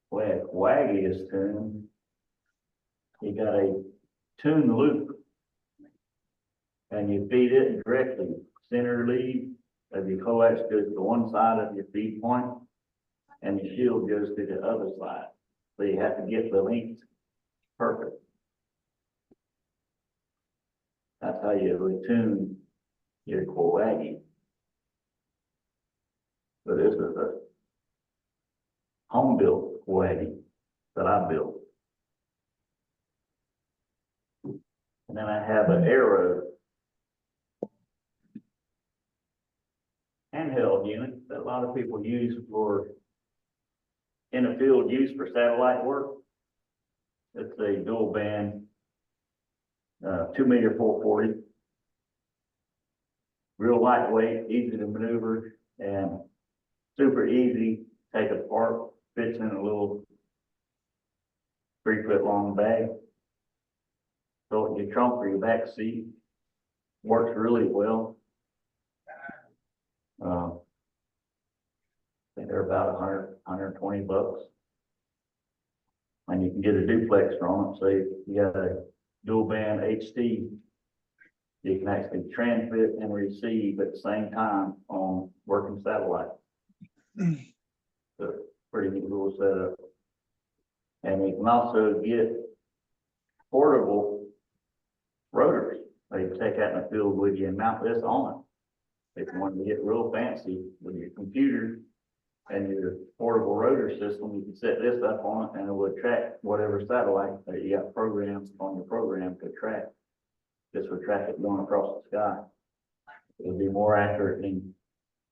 Where Kawagi is tuned, you got a tune loop, and you feed it directly. Center lead of your coax goes to one side of your feed point, and your shield goes to the other side. So you have to get the length perfect. That's how you retune your Kawagi. So this is a home built Kawagi that I built. And then I have an Arrow handheld unit that a lot of people use for in the field use for satellite work. It's a dual band, 2 meter 440. Real lightweight, easy to maneuver, and super easy to take apart. Fits in a little 3-foot long bag. So your trunk or your back seat works really well. I think they're about 100, 120 bucks. And you can get a duplex from it. So you got a dual band HT. You can actually transmit and receive at the same time on working satellite. So pretty neat little setup. And you can also get portable rotors. They take out in the field with you and mount this on it. If you want to get real fancy with your computer and your portable rotor system, you can set this up on it and it will track whatever satellite that you got programs on your program to track. This will track it going across the sky. It'll be more accurate than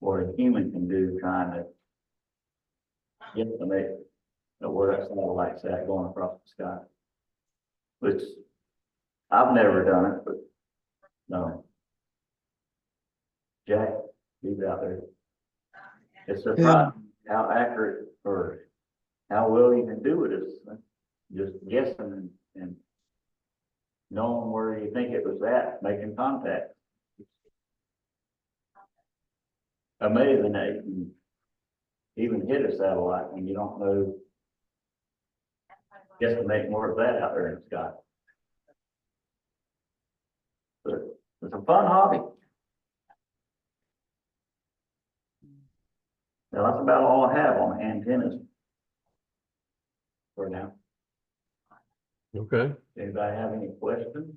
what a human can do trying to estimate where that satellite's at going across the sky. Which I've never done it, but no. Jack, he's out there. It's surprising how accurate or how well you can do it is just guessing and knowing where you think it was at, making contact. Amazing that you can even hit a satellite when you don't know. Guesstimate more of that out there in the sky. But it's a fun hobby. Now that's about all I have on antennas for now. Okay, Anybody have any questions?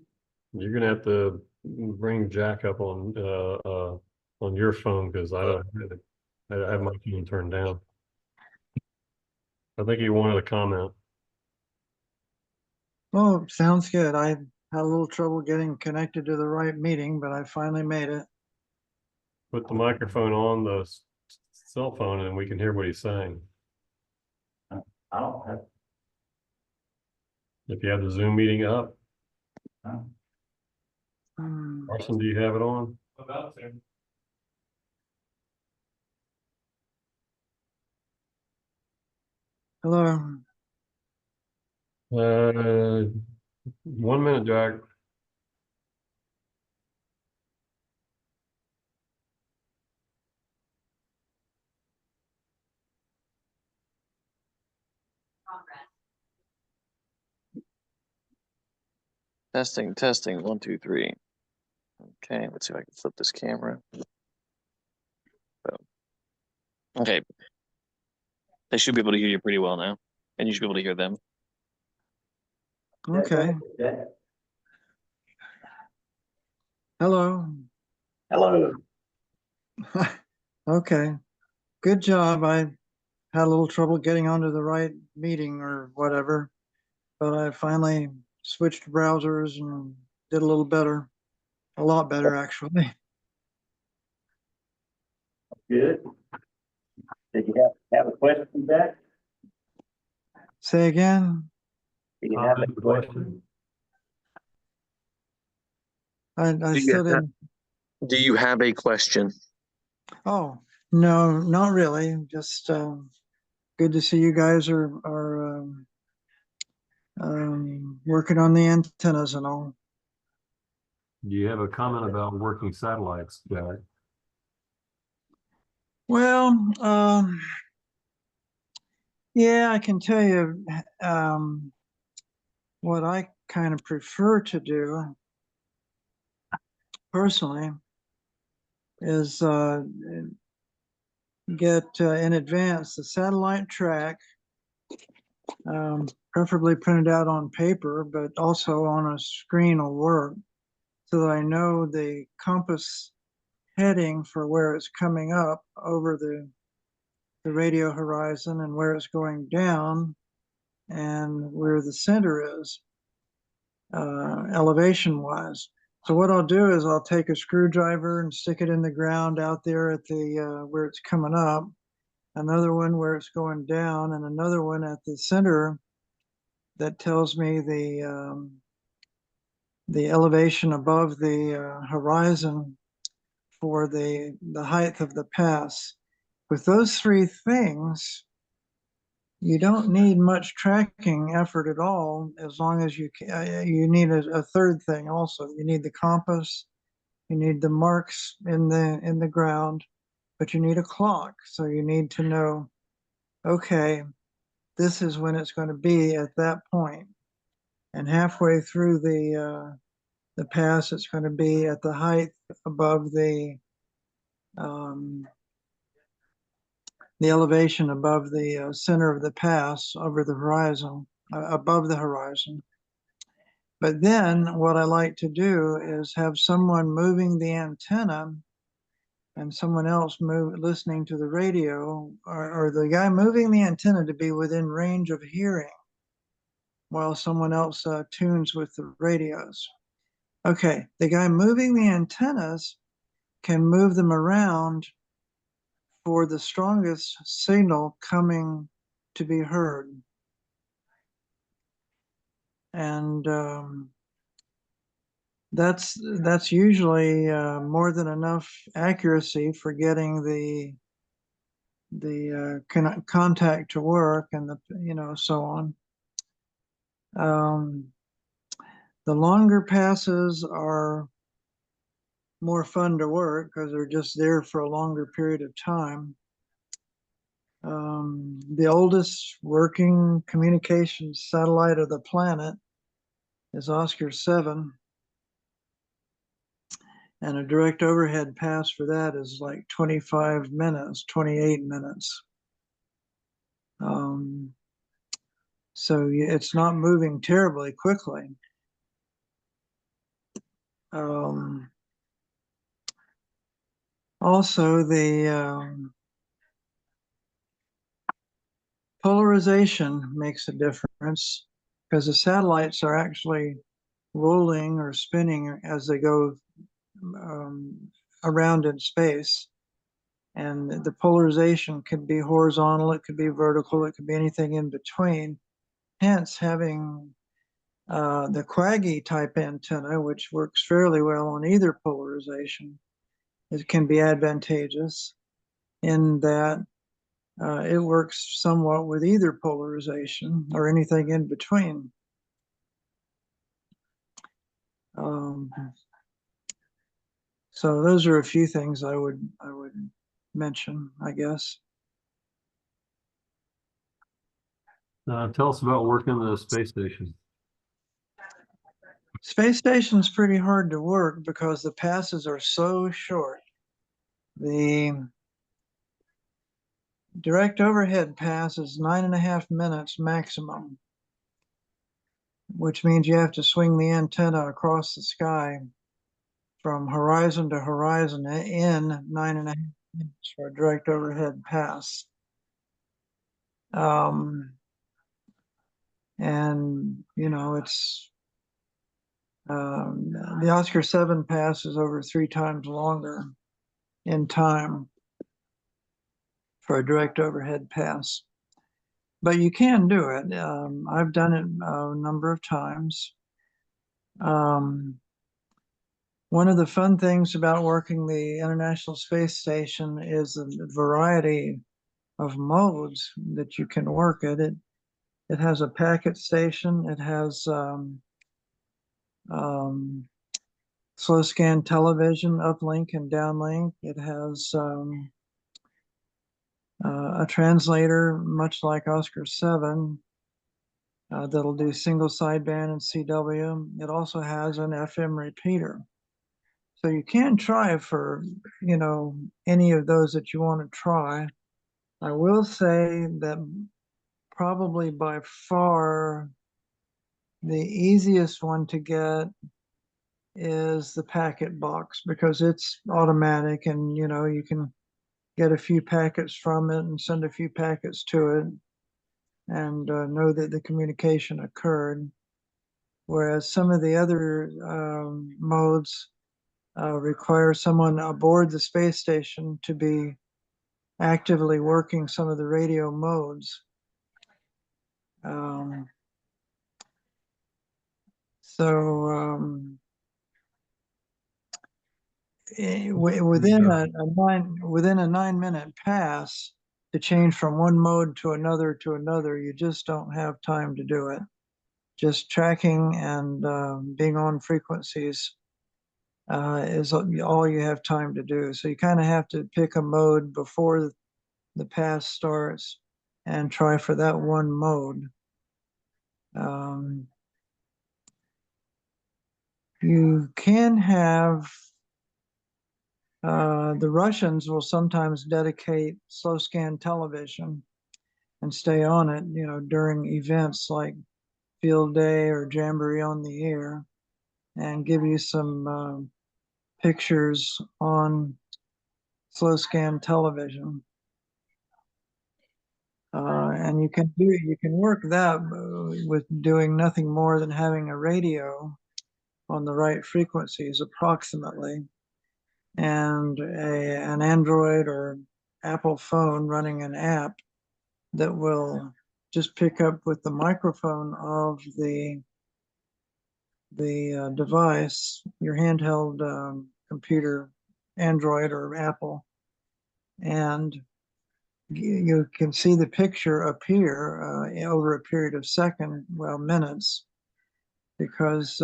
you're gonna have to bring Jack up on your phone because I have my phone turned down. I think he wanted to comment. Oh, sounds good. I had a little trouble getting connected to the right meeting, but I finally made it. Put the microphone on the cell phone and we can hear what he's saying. I don't have. If you have the Zoom meeting up, Hmm. Carson, do you have it on? About to. Hello. 1 minute, Jack. Testing, testing, 1, 2, 3. Okay, let's see if I can flip this camera. Okay. They should be able to hear you pretty well now, and you should be able to hear them. Okay. Hello. Hello. Okay. Good job. I had a little trouble getting onto the right meeting or whatever, but I finally switched browsers and did a little better. A lot better, actually. Good. Did you have a question, Jack? Say again? Did you have a question? I Do you still have- didn't. Do you have a question? Oh, no, not really. Just good to see you guys are working on the antennas and all. Do you have a comment about working satellites, Jack? Well, yeah, I can tell you what I kind of prefer to do personally is get in advance the satellite track, preferably printed out on paper, but also on a screen will work, so that I know the compass heading for where it's coming up over the radio horizon and where it's going down and where the center is elevation wise. So what I'll do is I'll take a screwdriver and stick it in the ground out there at the where it's coming up, another one where it's going down, and another one at the center that tells me the elevation above the horizon for the height of the pass. With those three things, you don't need much tracking effort at all, as long as you need a third thing also. You need the compass, you need the marks in the ground, but you need a clock. So you need to know, okay, this is when it's going to be at that point. And halfway through the pass, it's going to be at the height above the elevation above the center of the pass over the horizon, above the horizon. But then what I like to do is have someone moving the antenna and someone else listening to the radio, or the guy moving the antenna to be within range of hearing while someone else tunes with the radios. Okay, the guy moving the antennas can move them around for the strongest signal coming to be heard. And that's usually more than enough accuracy for getting the contact to work and so on. The longer passes are more fun to work because they're just there for a longer period of time. The oldest working communications satellite of the planet is Oscar 7. And a direct overhead pass for that is like 25 minutes, 28 minutes. So it's not moving terribly quickly. Also, the polarization makes a difference because the satellites are actually rolling or spinning as they go around in space. And the polarization could be horizontal, it could be vertical, it could be anything in between. Hence, having the Quaggy type antenna, which works fairly well on either polarization, it can be advantageous in that it works somewhat with either polarization or anything in between. Um, so those are a few things I would mention, I guess. Tell us about working the space station. Space station's pretty hard to work because the passes are so short. The direct overhead pass is 9.5 minutes maximum, which means you have to swing the antenna across the sky from horizon to horizon in 9.5 minutes for a direct overhead pass. And you know, it's the Oscar 7 pass is over 3 times longer in time for a direct overhead pass. But you can do it. I've done it a number of times. One of the fun things about working the International Space Station is the variety of modes that you can work at it. It has a packet station. It has slow scan television, uplink and downlink. It has a translator, much like Oscar 7, that'll do single sideband and CW. It also has an FM repeater. So you can try for, you know, any of those that you want to try. I will say that probably by far the easiest one to get is the packet box because it's automatic and, you know, you can get a few packets from it and send a few packets to it and know that the communication occurred. Whereas some of the other modes require someone aboard the space station to be actively working some of the radio modes. Within a 9-minute pass, to change from one mode to another, you just don't have time to do it. Just tracking and being on frequencies is all you have time to do. So you kind of have to pick a mode before the pass starts and try for that one mode. You can have the Russians will sometimes dedicate slow scan television and stay on it, you know, during events like Field Day or Jamboree on the Air, and give you some pictures on slow scan television. And you can work that with doing nothing more than having a radio on the right frequencies approximately, and an Android or Apple phone running an app that will just pick up with the microphone of the device, your handheld computer, Android or Apple, and you can see the picture appear over a period of minutes, because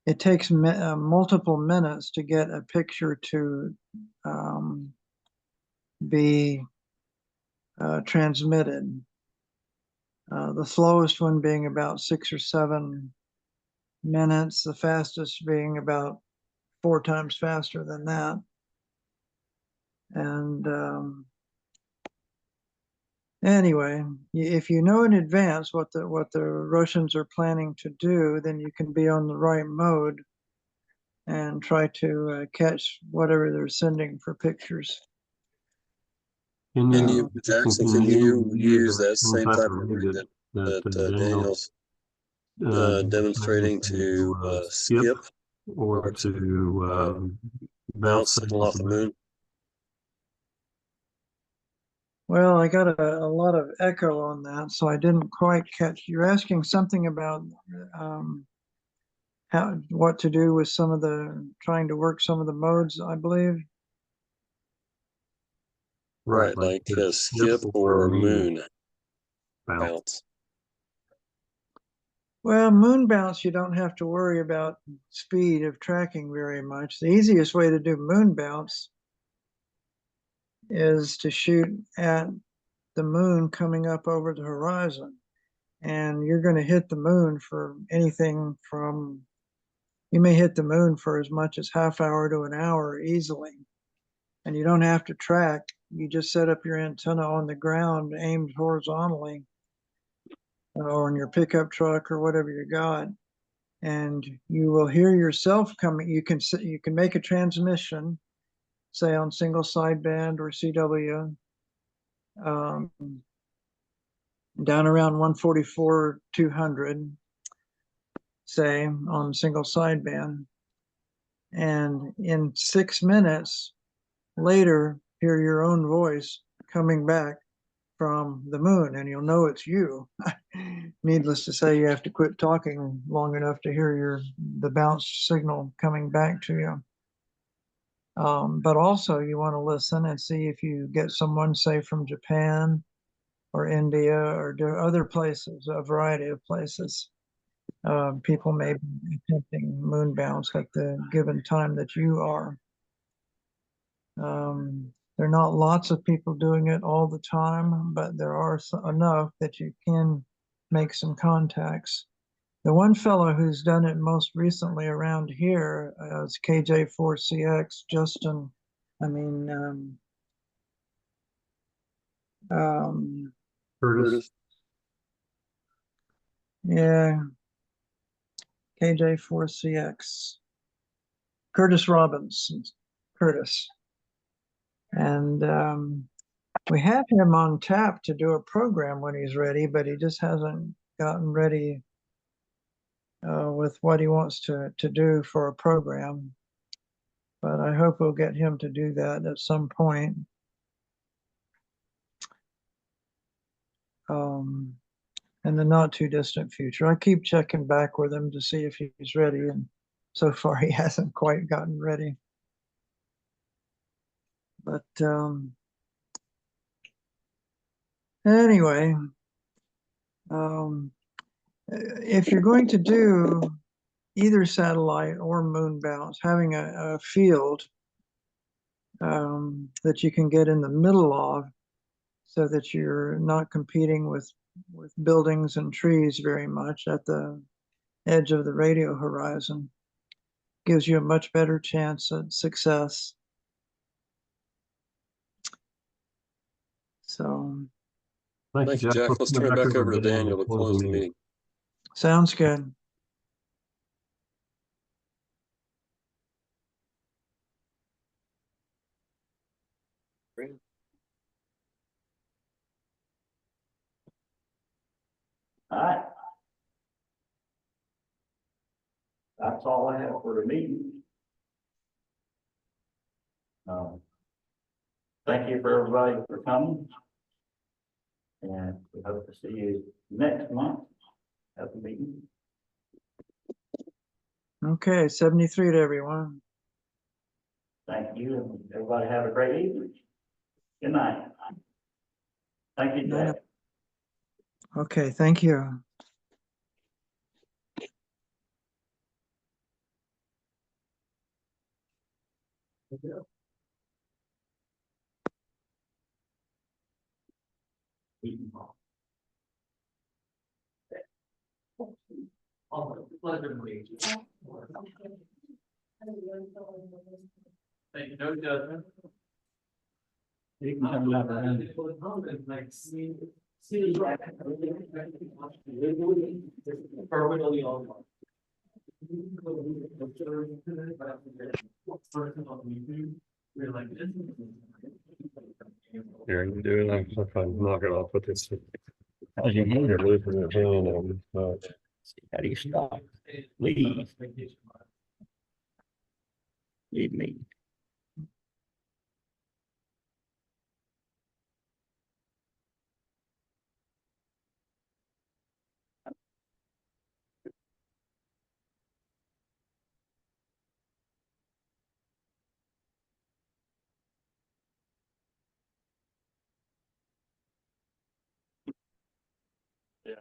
it takes multiple minutes to get a picture to be transmitted. The slowest one being about 6 or 7 minutes, the fastest being about 4 times faster than that. And anyway, if you know in advance what the Russians are planning to do, then you can be on the right mode and try to catch whatever they're sending for pictures. Can you, Jackson, can you use that same type of read that Daniel's demonstrating to skip or to bounce signal off the moon? Well, I got a lot of echo on that, so I didn't quite catch. You're asking something about what to do with trying to work some of the modes, I believe. Right, like a skip or a moon bounce. Well, moon bounce, you don't have to worry about speed of tracking very much. The easiest way to do moon bounce is to shoot at the moon coming up over the horizon. And you're going to hit the moon for anything from, you may hit the moon for as much as half hour to an hour easily. And you don't have to track. You just set up your antenna on the ground, aimed horizontally, or in your pickup truck or whatever you got. And you will hear yourself coming. You can make a transmission, say on single sideband or CW, down around 144, 200, say on single sideband. And in 6 minutes later, hear your own voice coming back from the moon, and you'll know it's you. Needless to say, you have to quit talking long enough to hear the bounce signal coming back to you. But also you want to listen and see if you get someone, say from Japan or India or other places, a variety of places. People may be attempting moon bounce at the given time that you are. There are not lots of people doing it all the time, but there are enough that you can make some contacts. The one fellow who's done it most recently around here is KJ4CX, Justin. I mean, Curtis. yeah, KJ4CX. Curtis Robinson, Curtis. And we have him on tap to do a program when he's ready, but he just hasn't gotten ready with what he wants to do for a program. But I hope we'll get him to do that at some point. In the not too distant future. I keep checking back with him to see if he's ready, and so far he hasn't quite gotten ready. But anyway, if you're going to do either satellite or moon bounce, having a field that you can get in the middle of, so that you're not competing with buildings and trees very much at the edge of the radio horizon, gives you a much better chance at success. So, Thanks, Jack. Let's turn it back over to Daniel to close the meeting. Sounds good. All right. That's all I have for the meeting. Thank you for everybody for coming. And we hope to see you next month at the meeting. Okay, 73 to everyone. Thank you, and everybody have a great evening. Good night. Thank you, Jack. Okay, thank you. Pleasure to meet you. Thank you, no judgment. You can come back around. Permanently on. We're like this. Here, you can do it. If I knock it off with this. As you move it, losing your hand on, How do you stop? Leave. Leave me. Yeah.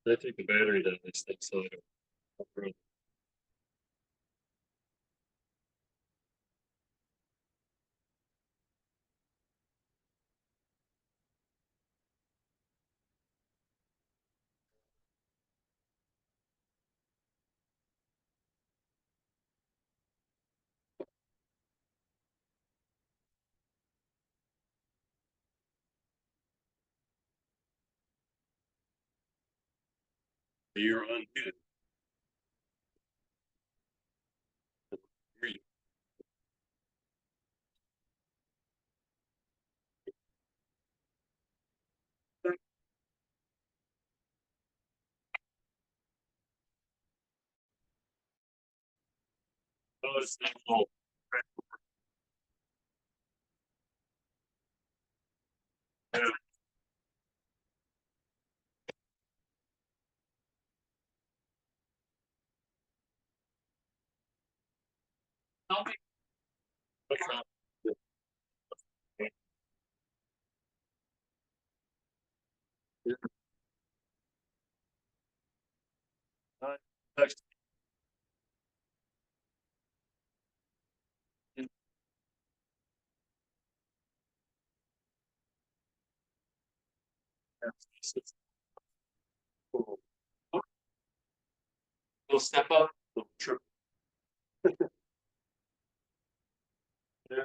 They take the battery down, these things, so they don't run. You're unmuted. Read. Oh, it's not all. Yeah. What's up? Yeah. Text. Cool. Little step up. Little trip. Yeah.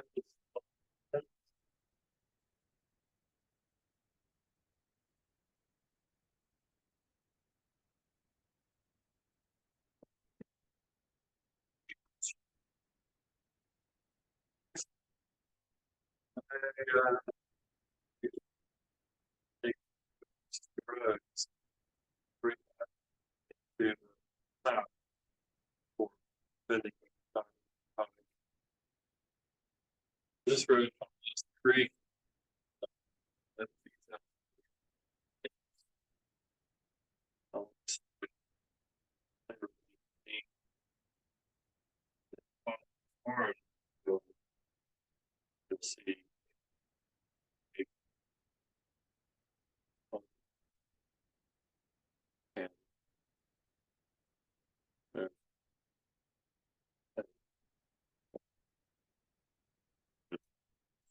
Roads. Bring that to the south for bending. This road is creek. That feeds up. Farm. You'll see. And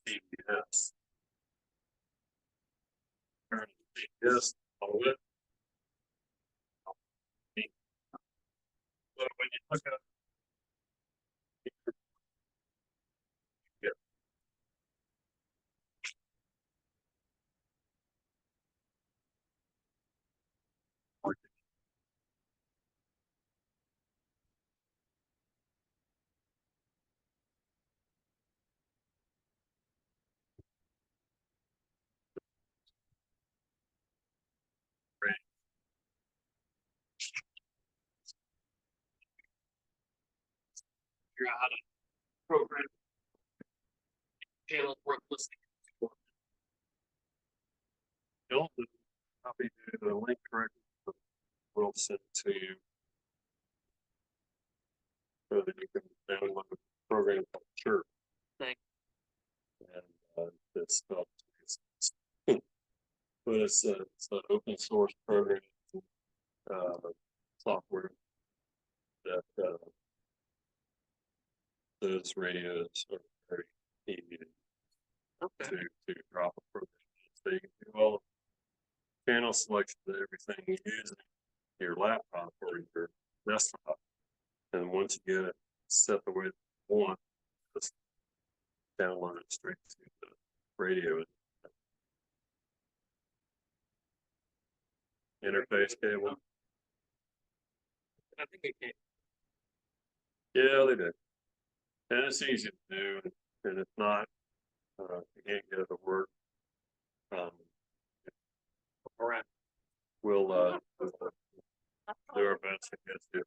CBS. Turn CBS all the way. But when you look at yeah, figure out how to program channel work listening. Don't copy the link correctly. We'll send it to you so that you can download the program called Chirp. Thank. And it's spelled. But it's an open source program, software that those radios are very easy to drop a program. So you can do all the channel selection of everything you use in your laptop or your desktop. And once you get it set the way you want, just download it straight to the radio interface cable. I think it can. Yeah, they do. And it's easy to do, and if not, you can't get it to work. Um, All right. we'll do our best to get you.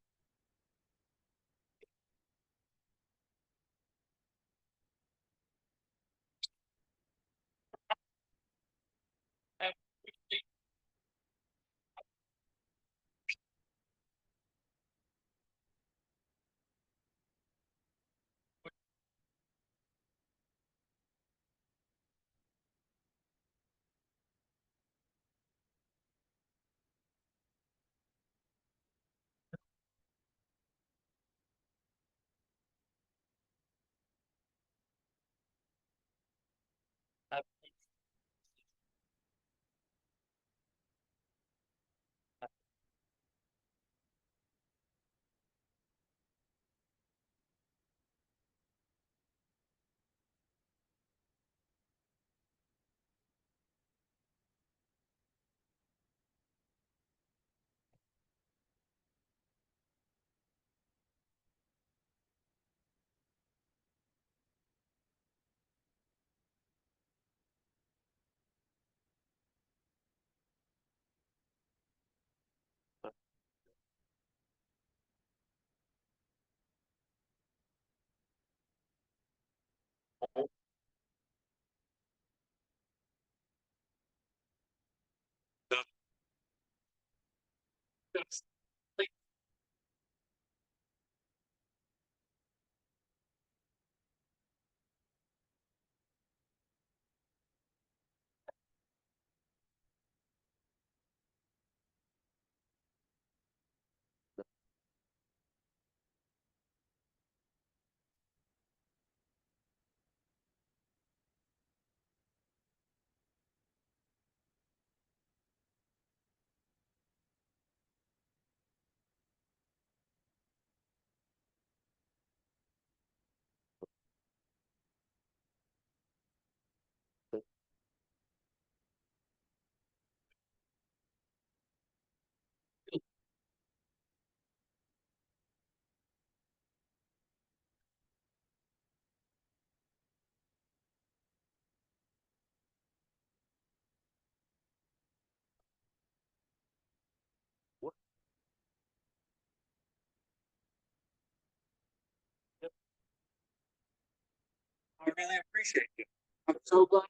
I really appreciate you. I'm so glad.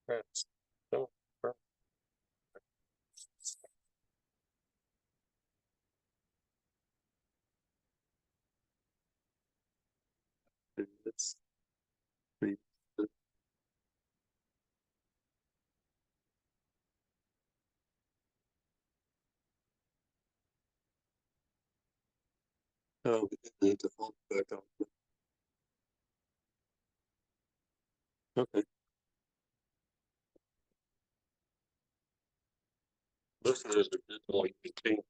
That's so perfect. It's pretty. Oh, we need to hold back on. Okay. Most of those are digital contained.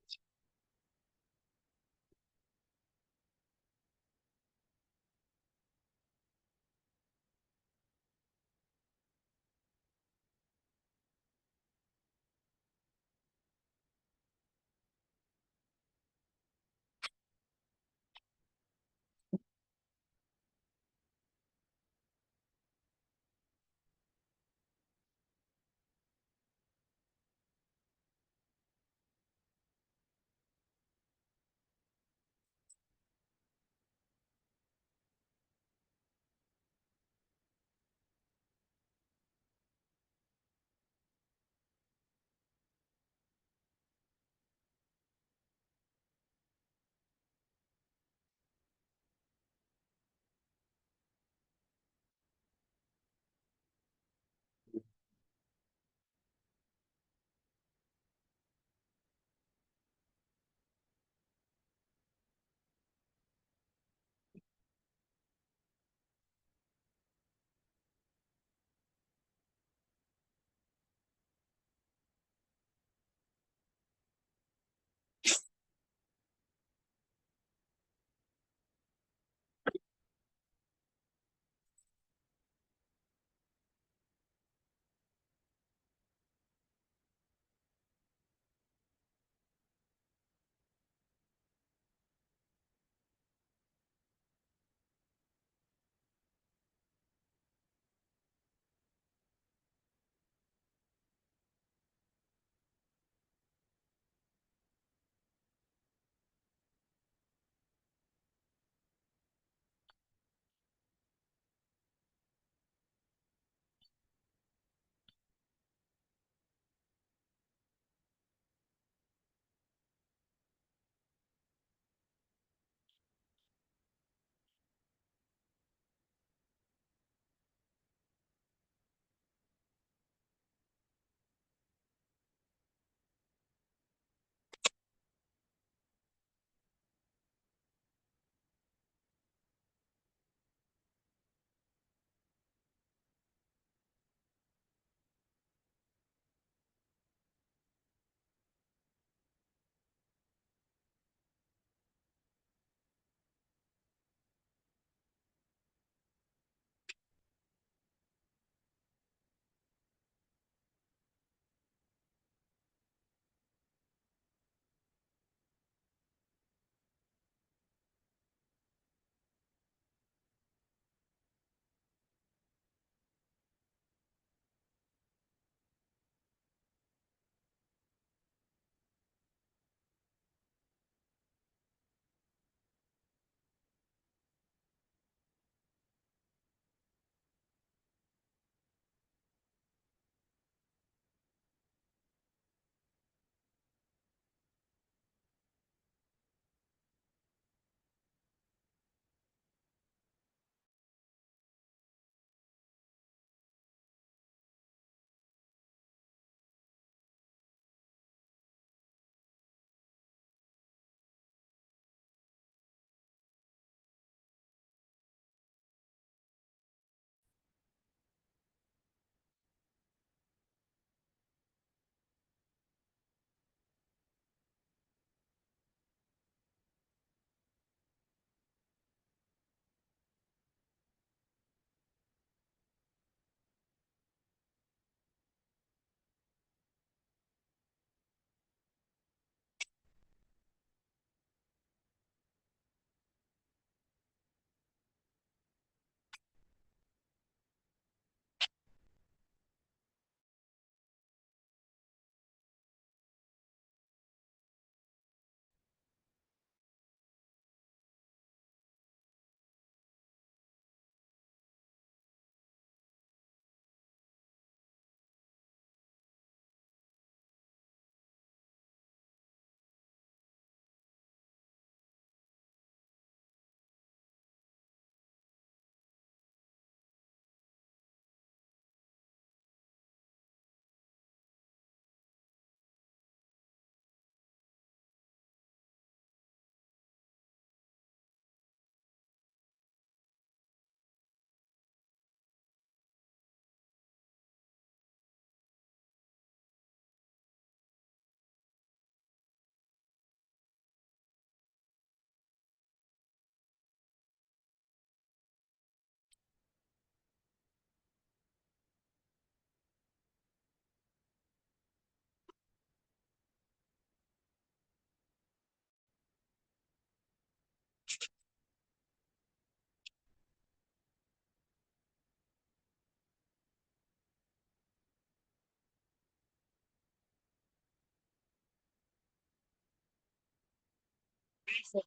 asset